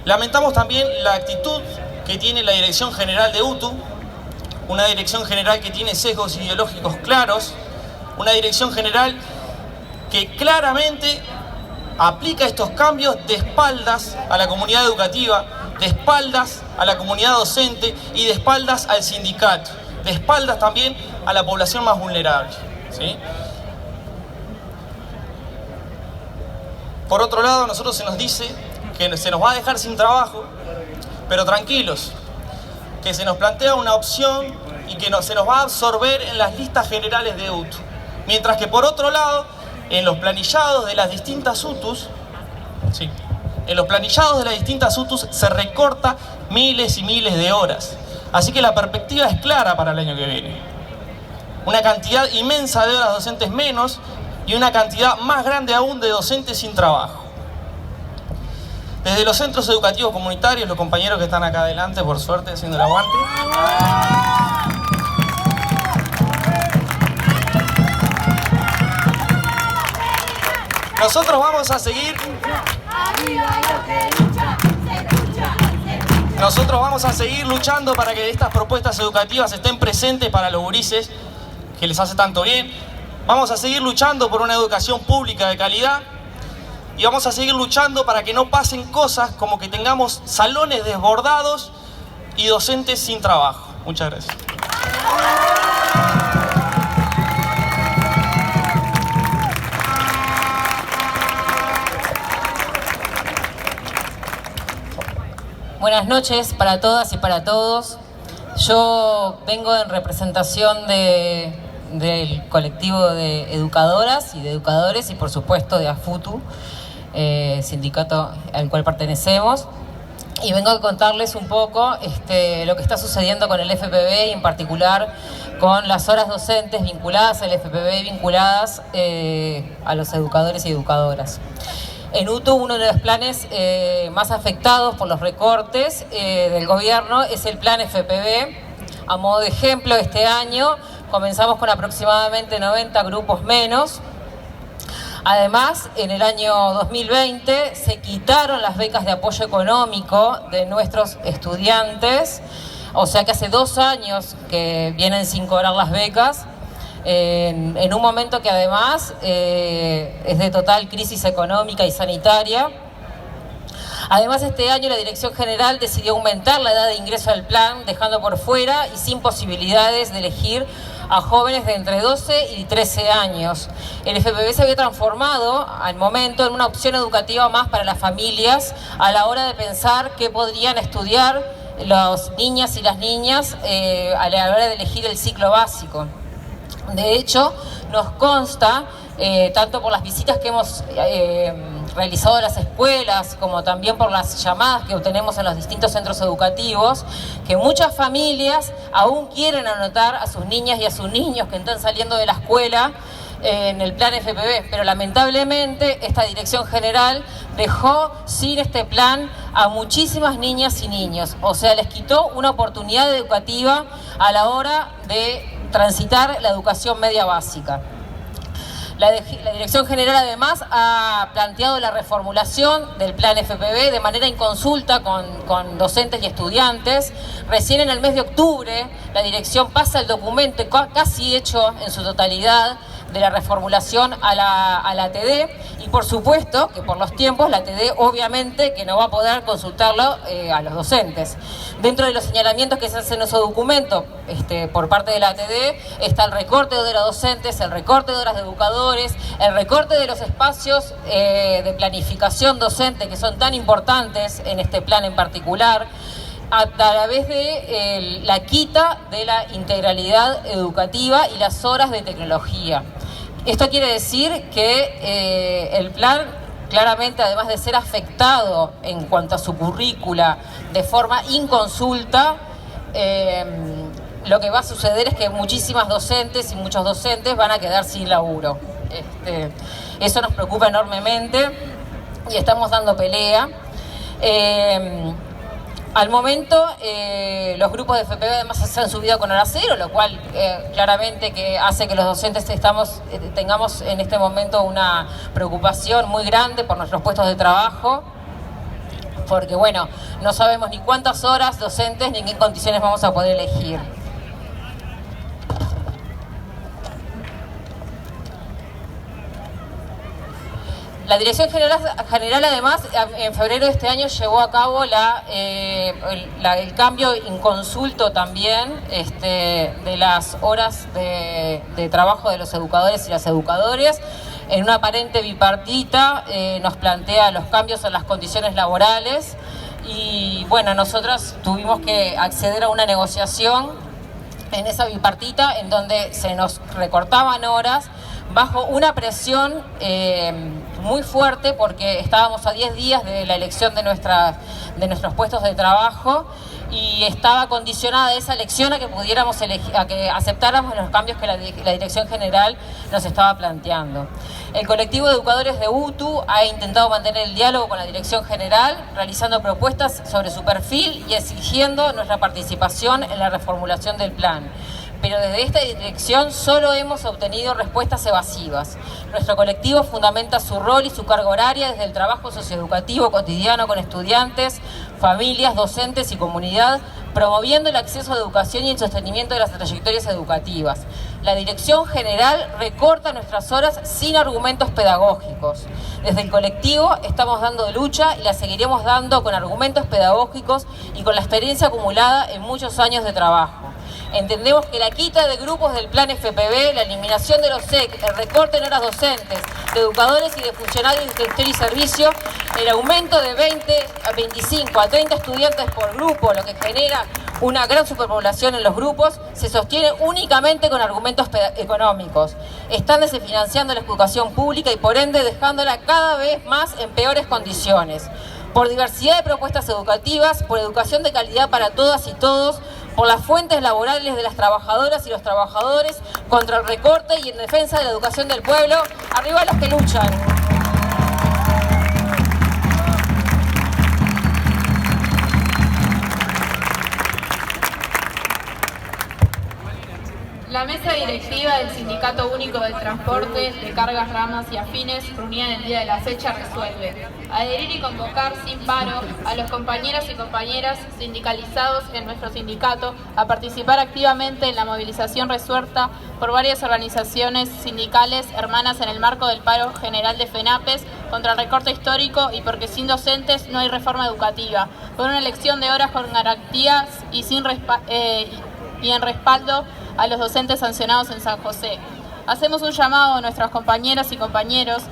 Speaker 16: Lamentamos también la actitud que tiene la Dirección General de UTU, una dirección general que tiene sesgos ideológicos claros, una dirección general que claramente aplica estos cambios de espaldas a la comunidad educativa, de espaldas a la comunidad docente y de espaldas al sindicato, de espaldas también a la población más vulnerable, ¿sí? Por otro lado, a nosotros se nos dice que se nos va a dejar sin trabajo, pero tranquilos, que se nos plantea una opción y que se nos va a absorber en las listas generales de UTU. Mientras que por otro lado, en los planillados de las distintas UTUs, sí, en los planillados de las distintas UTUs se recorta miles y miles de horas. Así que la perspectiva es clara para el año que viene. Una cantidad inmensa de horas docentes menos y una cantidad más grande aún de docentes sin trabajo. Desde los centros educativos comunitarios, los compañeros que están acá adelante, por suerte, haciendo el aguante. Nosotros vamos a seguir. Nosotros vamos a seguir luchando para que estas propuestas educativas estén presentes para los gurises que les hace tanto bien. Vamos a seguir luchando por una educación pública de calidad. Y vamos a seguir luchando para que no pasen cosas como que tengamos salones desbordados y docentes sin trabajo. Muchas gracias.
Speaker 17: Buenas noches para todas y para todos. Yo vengo en representación del colectivo de educadoras y de educadores y por supuesto de AFUTU, sindicato al cual pertenecemos, y vengo a contarles un poco lo que está sucediendo con el FPV y en particular con las horas docentes vinculadas al FPV, vinculadas a los educadores y educadoras. En UTU, uno de los planes más afectados por los recortes del gobierno es el plan FPV. A modo de ejemplo, este año comenzamos con aproximadamente 90 grupos menos. Además, en el año 2020 se quitaron las becas de apoyo económico de nuestros estudiantes, o sea que hace 2 años que vienen sin cobrar las becas, en un momento que además es de total crisis económica y sanitaria. Además, este año la Dirección General decidió aumentar la edad de ingreso al plan, dejando por fuera y sin posibilidades de elegir a jóvenes de entre 12 y 13 años. El FPV se había transformado al momento en una opción educativa más para las familias a la hora de pensar qué podrían estudiar las niñas y las niñas a la hora de elegir el ciclo básico. De hecho, nos consta, tanto por las visitas que hemos realizado a las escuelas, como también por las llamadas que obtenemos en los distintos centros educativos, que muchas familias aún quieren anotar a sus niñas y a sus niños que están saliendo de la escuela en el plan FPV, pero lamentablemente esta Dirección General dejó sin este plan a muchísimas niñas y niños, o sea, les quitó una oportunidad educativa a la hora de transitar la educación media básica. La Dirección General además ha planteado la reformulación del plan FPV de manera inconsulta con docentes y estudiantes. Recién en el mes de octubre la Dirección pasa el documento casi hecho en su totalidad de la reformulación a la TD, y por supuesto que por los tiempos la TD obviamente que no va a poder consultarlo a los docentes. Dentro de los señalamientos que se hacen en ese documento por parte de la TD está el recorte de horas docentes, el recorte de horas de educadores, el recorte de los espacios de planificación docente que son tan importantes en este plan en particular, a través de la quita de la integralidad educativa y las horas de tecnología. Esto quiere decir que el plan, claramente, además de ser afectado en cuanto a su currícula de forma inconsulta, lo que va a suceder es que muchísimas docentes y muchos docentes van a quedar sin laburo. Eso nos preocupa enormemente y estamos dando pelea. Al momento, los grupos de FPV además se han subido con hora cero, lo cual claramente que hace que los docentes tengamos en este momento una preocupación muy grande por nuestros puestos de trabajo, porque bueno, no sabemos ni cuántas horas docentes ni en qué condiciones vamos a poder elegir. La Dirección General además en febrero de este año llevó a cabo el cambio inconsulto también de las horas de trabajo de los educadores y las educadoras. En una aparente bipartita nos plantea los cambios en las condiciones laborales y bueno, nosotros tuvimos que acceder a una negociación en esa bipartita en donde se nos recortaban horas bajo una presión muy fuerte porque estábamos a 10 días de la elección de nuestros puestos de trabajo y estaba condicionada esa elección a que pudiéramos a que aceptáramos los cambios que la Dirección General nos estaba planteando. El colectivo de educadores de UTU ha intentado mantener el diálogo con la Dirección General, realizando propuestas sobre su perfil y exigiendo nuestra participación en la reformulación del plan. Pero desde esta dirección solo hemos obtenido respuestas evasivas. Nuestro colectivo fundamenta su rol y su carga horaria desde el trabajo socioeducativo cotidiano con estudiantes, familias, docentes y comunidad, promoviendo el acceso a educación y el sostenimiento de las trayectorias educativas. La Dirección General recorta nuestras horas sin argumentos pedagógicos. Desde el colectivo estamos dando lucha y la seguiremos dando con argumentos pedagógicos y con la experiencia acumulada en muchos años de trabajo. Entendemos que la quita de grupos del plan FPV, la eliminación de los SEC, el recorte en horas docentes, de educadores y de funcionarios de gestión y servicio, el aumento de 20 a 25 a 30 estudiantes por grupo, lo que genera una gran superpoblación en los grupos, se sostiene únicamente con argumentos económicos. Están desfinanciando la educación pública y por ende dejándola cada vez más en peores condiciones. Por diversidad de propuestas educativas, por educación de calidad para todas y todos, por las fuentes laborales de las trabajadoras y los trabajadores, contra el recorte y en defensa de la educación del pueblo, arriba los que luchan.
Speaker 2: La mesa directiva del Sindicato Único del Transporte de Cargas, Ramas y Afines, reunida en el día de la fecha, resuelve adherir y convocar sin paro a los compañeros y compañeras sindicalizados en nuestro sindicato a participar activamente en la movilización resuelta por varias organizaciones sindicales hermanas en el marco del paro general de FENAPES contra el recorte histórico y porque sin docentes no hay reforma educativa, por una elección de horas con garantías y en respaldo a los docentes sancionados en San José. Hacemos un llamado a nuestras compañeras y compañeros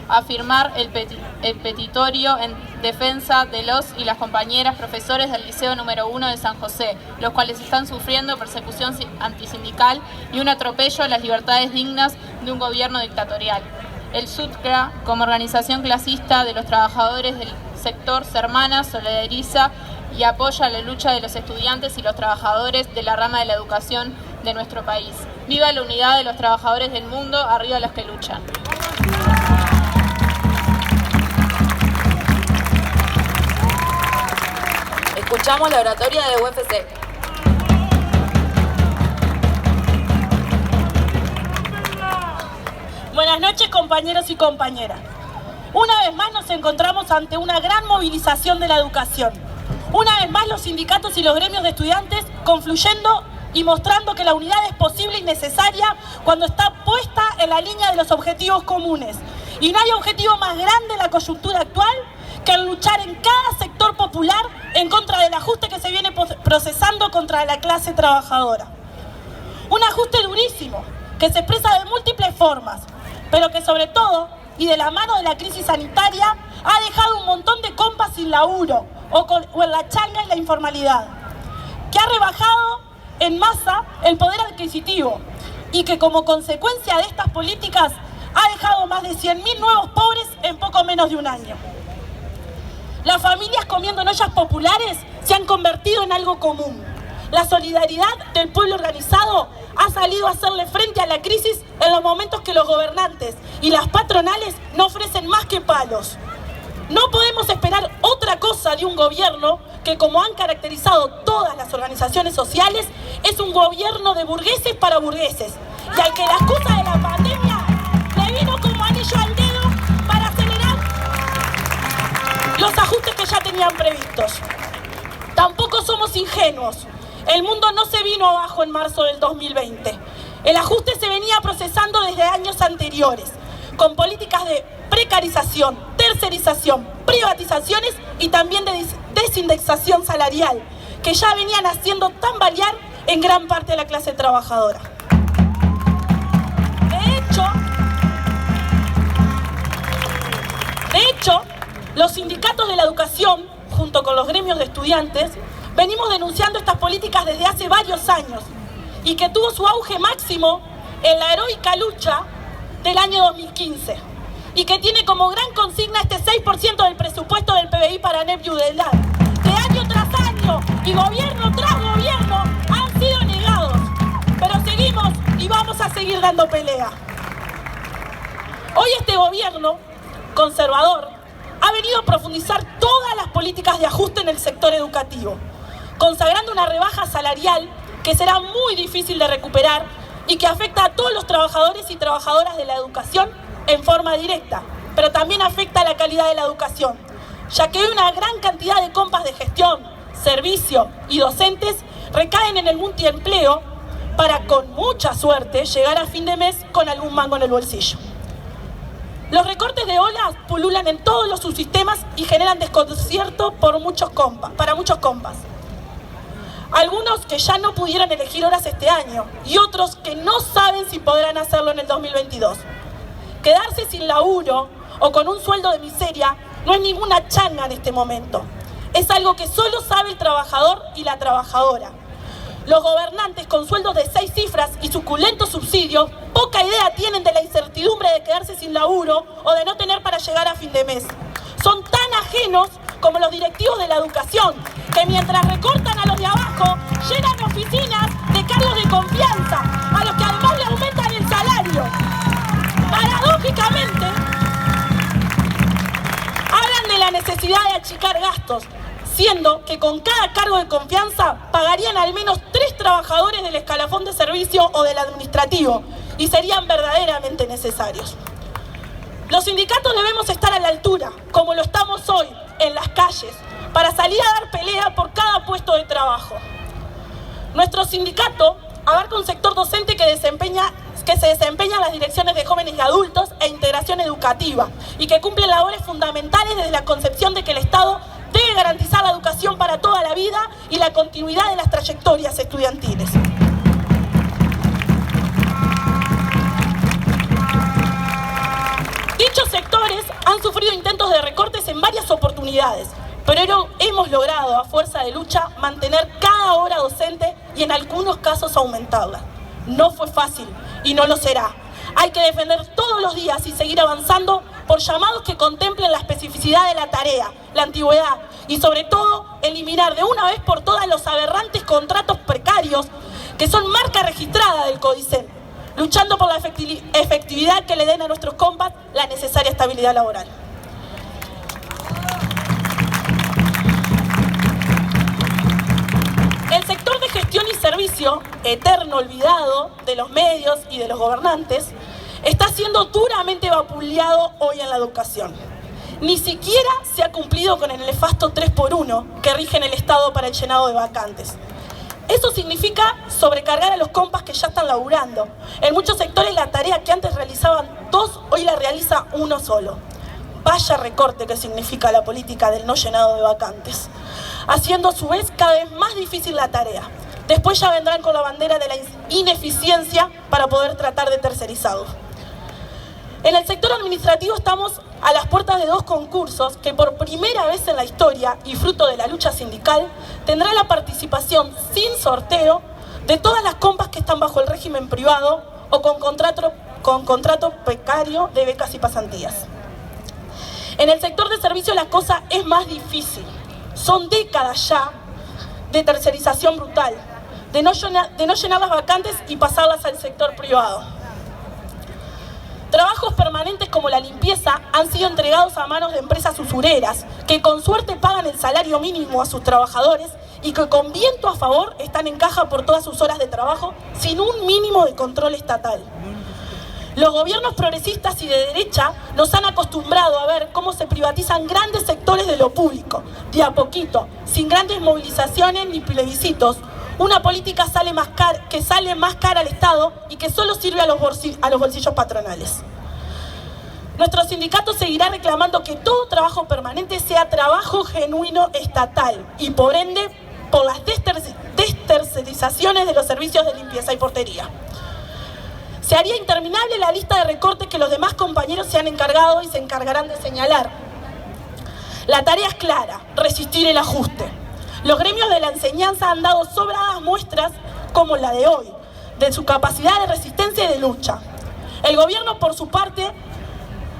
Speaker 2: a firmar el petitorio en defensa de los y las compañeras profesores del Liceo número 1 de San José, los cuales están sufriendo persecución antisindical y un atropello a las libertades dignas de un gobierno dictatorial. El SUTCRA, como organización clasista de los trabajadores del sector, se hermana, solidariza y apoya la lucha de los estudiantes y los trabajadores de la rama de la educación de nuestro país. ¡Viva la unidad de los trabajadores del mundo! ¡Arriba los que luchan!
Speaker 1: Escuchamos la oratoria de UFC.
Speaker 18: Buenas noches, compañeros y compañeras. Una vez más nos encontramos ante una gran movilización de la educación. Una vez más los sindicatos y los gremios de estudiantes confluyendo y mostrando que la unidad es posible y necesaria cuando está puesta en la línea de los objetivos comunes. Y no hay objetivo más grande en la coyuntura actual que el luchar en cada sector popular en contra del ajuste que se viene procesando contra la clase trabajadora. Un ajuste durísimo, que se expresa de múltiples formas, pero que sobre todo, y de la mano de la crisis sanitaria, ha dejado un montón de compas sin laburo, o en la changa y la informalidad, que ha rebajado en masa el poder adquisitivo y que como consecuencia de estas políticas ha dejado más de 100.000 nuevos pobres en poco menos de un año. Las familias comiendo en ollas populares se han convertido en algo común. La solidaridad del pueblo organizado ha salido a hacerle frente a la crisis en los momentos que los gobernantes y las patronales no ofrecen más que palos. No podemos esperar otra cosa de un gobierno que, como han caracterizado todas las organizaciones sociales, es un gobierno de burgueses para burgueses, y al que la excusa de la pandemia le vino como anillo al dedo para acelerar los ajustes que ya tenían previstos. Tampoco somos ingenuos. El mundo no se vino abajo en marzo del 2020. El ajuste se venía procesando desde años anteriores, con políticas de precarización, tercerización, privatizaciones y también de desindexación salarial, que ya venían haciendo tambalear en gran parte de la clase trabajadora. De hecho, los sindicatos de la educación, junto con los gremios de estudiantes, venimos denunciando estas políticas desde hace varios años y que tuvo su auge máximo en la heroica lucha del año 2015 y que tiene como gran consigna este 6% del presupuesto del PBI para NEP y UDELAR, que año tras año y gobierno tras gobierno han sido negados, pero seguimos y vamos a seguir dando pelea. Hoy este gobierno conservador ha venido a profundizar todas las políticas de ajuste en el sector educativo, consagrando una rebaja salarial que será muy difícil de recuperar y que afecta a todos los trabajadores y trabajadoras de la educación en forma directa, pero también afecta a la calidad de la educación, ya que hoy una gran cantidad de compas de gestión, servicio y docentes recaen en el multiempleo para, con mucha suerte, llegar a fin de mes con algún mango en el bolsillo. Los recortes de olas pululan en todos los subsistemas y generan desconcierto para muchos compas. Algunos que ya no pudieron elegir horas este año y otros que no saben si podrán hacerlo en el 2022. Quedarse sin laburo o con un sueldo de miseria no es ninguna changa en este momento. Es algo que solo sabe el trabajador y la trabajadora. Los gobernantes con sueldos de 6 cifras y suculentos subsidios poca idea tienen de la incertidumbre de quedarse sin laburo o de no tener para llegar a fin de mes. Son tan ajenos como los directivos de la educación, que mientras recortan a los de abajo, llenan oficinas de cargos de confianza, a los que además le aumentan el salario. Paradójicamente, hablan de la necesidad de achicar gastos, siendo que con cada cargo de confianza pagarían al menos 3 trabajadores del escalafón de servicio o del administrativo, y serían verdaderamente necesarios. Los sindicatos debemos estar a la altura, como lo estamos hoy, en las calles, para salir a dar pelea por cada puesto de trabajo. Nuestro sindicato abarca un sector docente que se desempeña en las direcciones de jóvenes y adultos e integración educativa, y que cumple labores fundamentales desde la concepción de que el Estado debe garantizar la educación para toda la vida y la continuidad de las trayectorias estudiantiles. Dichos sectores han sufrido intentos de recortes en varias oportunidades, pero hemos logrado, a fuerza de lucha, mantener cada hora docente y en algunos casos aumentarla. No fue fácil y no lo será. Hay que defender todos los días y seguir avanzando por llamados que contemplen la especificidad de la tarea, la antigüedad y sobre todo eliminar de una vez por todas los aberrantes contratos precarios que son marca registrada del Codicen, luchando por la efectividad que le den a nuestros compas la necesaria estabilidad laboral. El sector de gestión y servicio, eterno olvidado de los medios y de los gobernantes, está siendo duramente vapuleado hoy en la educación. Ni siquiera se ha cumplido con el nefasto 3x1 que rige en el Estado para el llenado de vacantes. Eso significa sobrecargar a los compas que ya están laburando. En muchos sectores la tarea que antes realizaban 2, hoy la realiza 1 solo. Vaya recorte que significa la política del no llenado de vacantes, haciendo a su vez cada vez más difícil la tarea. Después ya vendrán con la bandera de la ineficiencia para poder tratar de tercerizarlo. En el sector administrativo estamos a las puertas de 2 concursos que por primera vez en la historia y fruto de la lucha sindical tendrá la participación sin sorteo de todas las compas que están bajo el régimen privado o con contrato precario de becas y pasantías. En el sector de servicio la cosa es más difícil. Son décadas ya de tercerización brutal, de no llenar las vacantes y pasarlas al sector privado. Trabajos permanentes como la limpieza han sido entregados a manos de empresas usureras, que con suerte pagan el salario mínimo a sus trabajadores y que con viento a favor están en caja por todas sus horas de trabajo sin un mínimo de control estatal. Los gobiernos progresistas y de derecha nos han acostumbrado a ver cómo se privatizan grandes sectores de lo público, de a poquito, sin grandes movilizaciones ni plebiscitos. Una política que sale más cara al Estado y que solo sirve a los bolsillos patronales. Nuestro sindicato seguirá reclamando que todo trabajo permanente sea trabajo genuino estatal y por ende por las destercerizaciones de los servicios de limpieza y portería. Se haría interminable la lista de recortes que los demás compañeros se han encargado y se encargarán de señalar. La tarea es clara, resistir el ajuste. Los gremios de la enseñanza han dado sobradas muestras, como la de hoy, de su capacidad de resistencia y de lucha. El gobierno, por su parte,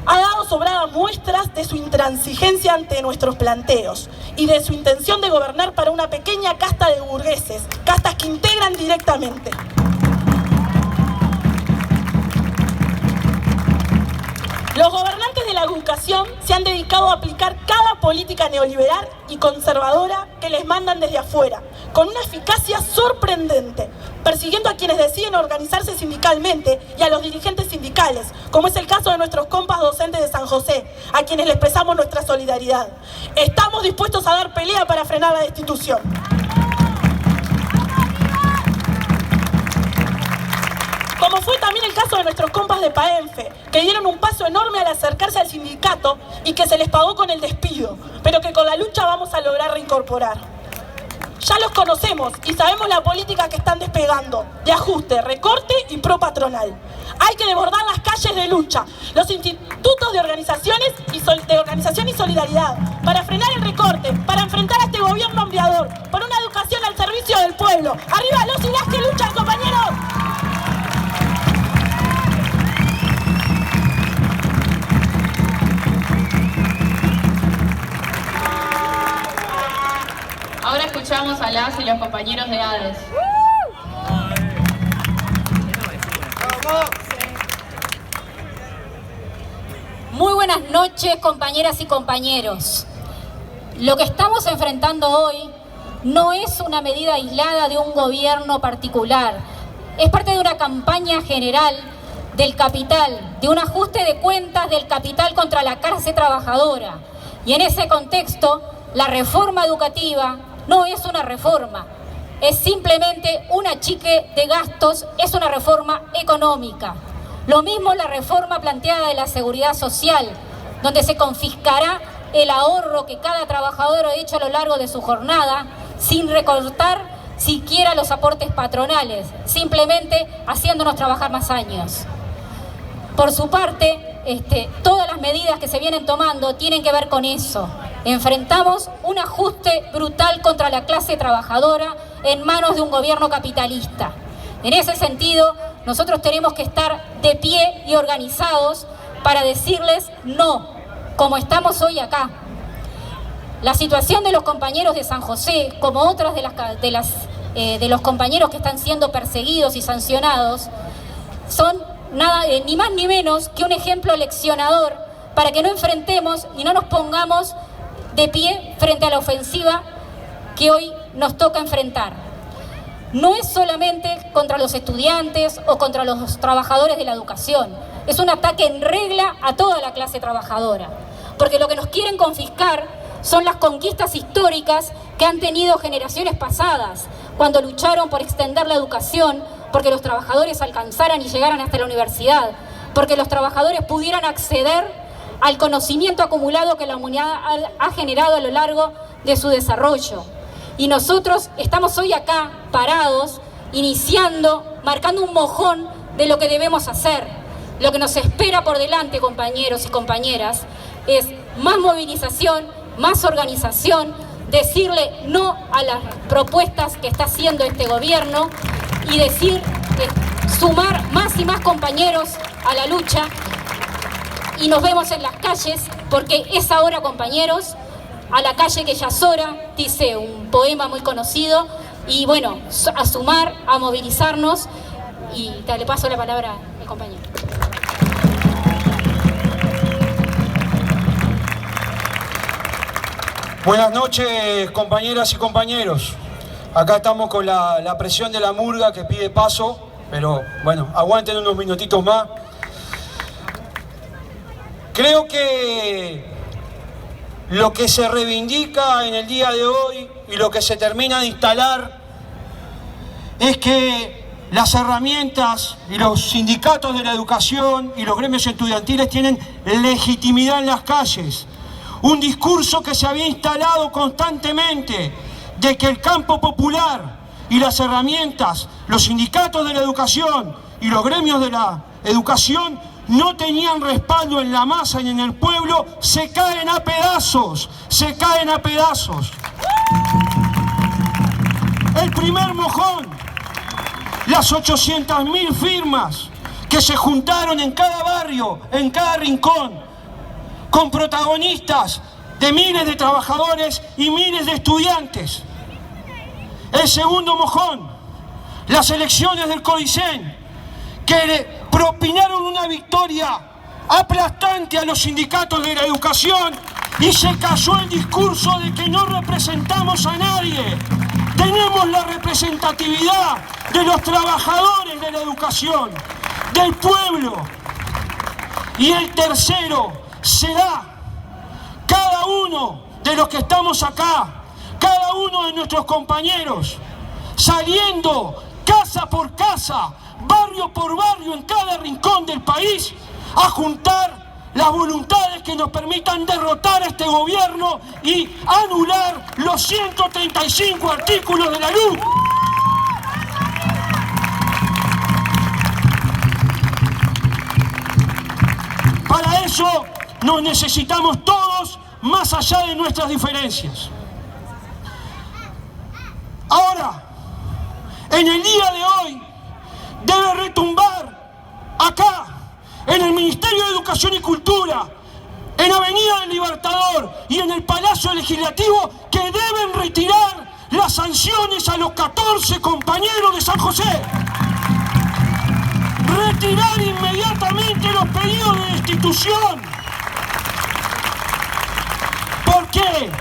Speaker 18: ha dado sobradas muestras de su intransigencia ante nuestros planteos y de su intención de gobernar para una pequeña casta de burgueses, castas que integran directamente. Los gobernantes de la educación se han dedicado a aplicar cada política neoliberal y conservadora que les mandan desde afuera, con una eficacia sorprendente, persiguiendo a quienes deciden organizarse sindicalmente y a los dirigentes sindicales, como es el caso de nuestros compas docentes de San José, a quienes les expresamos nuestra solidaridad. Estamos dispuestos a dar pelea para frenar la destitución. Como fue también el caso de nuestros compas de PAENFE, que dieron un paso enorme al acercarse al sindicato y que se les pagó con el despido, pero que con la lucha vamos a lograr reincorporar. Ya los conocemos y sabemos la política que están despegando, de ajuste, recorte y pro patronal. Hay que desbordar las calles de lucha, los institutos de organización y solidaridad, para frenar el recorte, para enfrentar a este gobierno hambriador, por una educación al servicio del pueblo. ¡Arriba los y las que luchan, compañeros!
Speaker 2: Ahora escuchamos a las y los compañeros de ADES.
Speaker 19: Muy buenas noches, compañeras y compañeros. Lo que estamos enfrentando hoy no es una medida aislada de un gobierno particular. Es parte de una campaña general del capital, de un ajuste de cuentas del capital contra la clase trabajadora. Y en ese contexto, la reforma educativa no es una reforma, es simplemente un achique de gastos, es una reforma económica. Lo mismo la reforma planteada de la seguridad social, donde se confiscará el ahorro que cada trabajador ha hecho a lo largo de su jornada, sin recortar siquiera los aportes patronales, simplemente haciéndonos trabajar más años. Por su parte, todas las medidas que se vienen tomando tienen que ver con eso. Enfrentamos un ajuste brutal contra la clase trabajadora en manos de un gobierno capitalista. En ese sentido, nosotros tenemos que estar de pie y organizados para decirles no, como estamos hoy acá. La situación de los compañeros de San José, como otras de los compañeros que están siendo perseguidos y sancionados, son ni más ni menos que un ejemplo leccionador para que no enfrentemos y no nos pongamos de pie frente a la ofensiva que hoy nos toca enfrentar. No es solamente contra los estudiantes o contra los trabajadores de la educación, es un ataque en regla a toda la clase trabajadora, porque lo que nos quieren confiscar son las conquistas históricas que han tenido generaciones pasadas, cuando lucharon por extender la educación, porque los trabajadores alcanzaran y llegaran hasta la universidad, porque los trabajadores pudieran acceder al conocimiento acumulado que la humanidad ha generado a lo largo de su desarrollo. Y nosotros estamos hoy acá, parados, iniciando, marcando un mojón de lo que debemos hacer. Lo que nos espera por delante, compañeros y compañeras, es más movilización, más organización, decirle no a las propuestas que está haciendo este gobierno y sumar más y más compañeros a la lucha. Y nos vemos en las calles, porque es ahora, compañeros, a la calle que ya es hora, dice un poema muy conocido, y bueno, a sumar, a movilizarnos, y le paso la palabra al compañero.
Speaker 20: Buenas noches, compañeras y compañeros. Acá estamos con la presión de la murga que pide paso, pero bueno, aguanten unos minutitos más. Creo que lo que se reivindica en el día de hoy y lo que se termina de instalar es que las herramientas y los sindicatos de la educación y los gremios estudiantiles tienen legitimidad en las calles. Un discurso que se había instalado constantemente de que el campo popular y las herramientas, los sindicatos de la educación y los gremios de la educación no tenían respaldo en la masa y en el pueblo, se caen a pedazos, se caen a pedazos. El primer mojón, las 800.000 firmas que se juntaron en cada barrio, en cada rincón, con protagonistas de miles de trabajadores y miles de estudiantes. El segundo mojón, las elecciones del Codicen, que le propinaron una victoria aplastante a los sindicatos de la educación y se cayó el discurso de que no representamos a nadie. Tenemos la representatividad de los trabajadores de la educación, del pueblo. Y el tercero será cada uno de los que estamos acá, cada uno de nuestros compañeros, saliendo casa por casa, barrio por barrio, en cada rincón del país, a juntar las voluntades que nos permitan derrotar a este gobierno y anular los 135 artículos de la LUC. Para eso nos necesitamos todos, más allá de nuestras diferencias. Ahora, en el día de hoy, debe retumbar acá, en el Ministerio de Educación y Cultura, en Avenida del Libertador y en el Palacio Legislativo, que deben retirar las sanciones a los 14 compañeros de San José. Retirar inmediatamente los pedidos de destitución. ¿Por qué?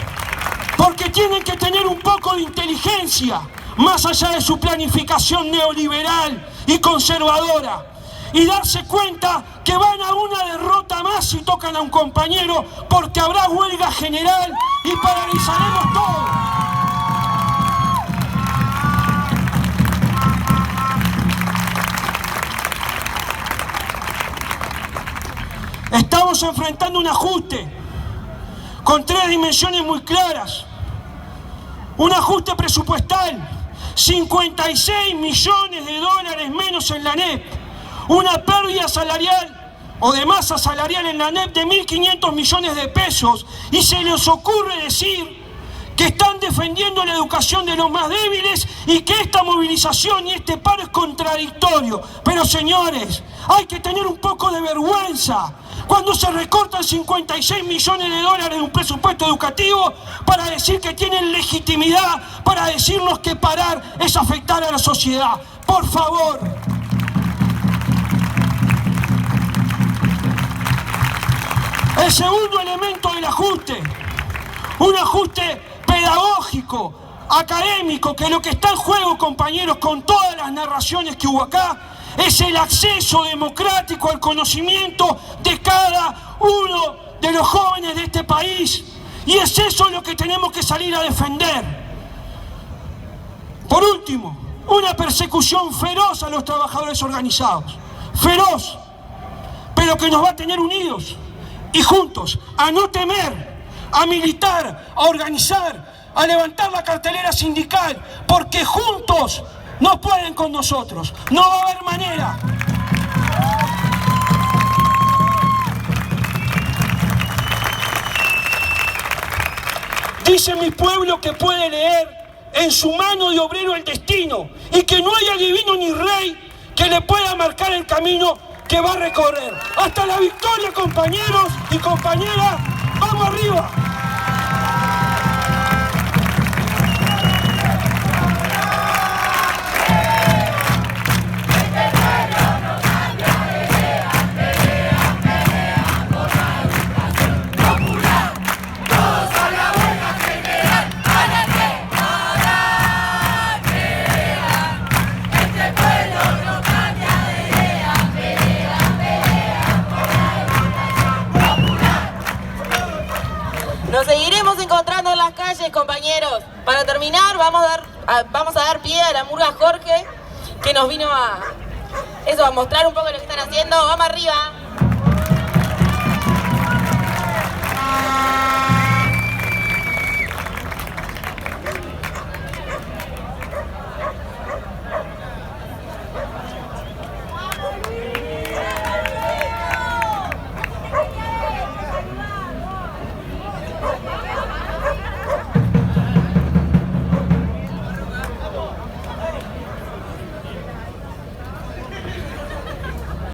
Speaker 20: Porque tienen que tener un poco de inteligencia, más allá de su planificación neoliberal y conservadora, y darse cuenta que van a una derrota más si tocan a un compañero, porque habrá huelga general y paralizaremos todo. Estamos enfrentando un ajuste con 3 dimensiones muy claras. Un ajuste presupuestal, 56 millones de dólares menos en la ANEP. Una pérdida salarial o de masa salarial en la ANEP de 1.500 millones de pesos. Y se les ocurre decir que están defendiendo la educación de los más débiles y que esta movilización y este paro es contradictorio. Pero señores, hay que tener un poco de vergüenza cuando se recortan 56 millones de dólares de un presupuesto educativo para decir que tienen legitimidad para decirnos que parar es afectar a la sociedad. Por favor. El segundo elemento del ajuste, un ajuste pedagógico, académico, que lo que está en juego, compañeros, con todas las narraciones que hubo acá, es el acceso democrático al conocimiento de cada uno de los jóvenes de este país. Y es eso lo que tenemos que salir a defender. Por último, una persecución feroz a los trabajadores organizados. Feroz, pero que nos va a tener unidos y juntos, a no temer, a militar, a organizar, a levantar la cartelera sindical, porque juntos no pueden con nosotros, no va a haber manera. Dice mi pueblo que puede leer en su mano de obrero el destino y que no hay adivino ni rey que le pueda marcar el camino que va a recorrer. Hasta la victoria, compañeros y compañeras, ¡vamos arriba!
Speaker 21: Todos a la buena,
Speaker 1: las calles, compañeros. Para terminar, vamos a dar pie a la murga Jorge, que nos vino a mostrar un poco lo que están haciendo. ¡Vamos arriba!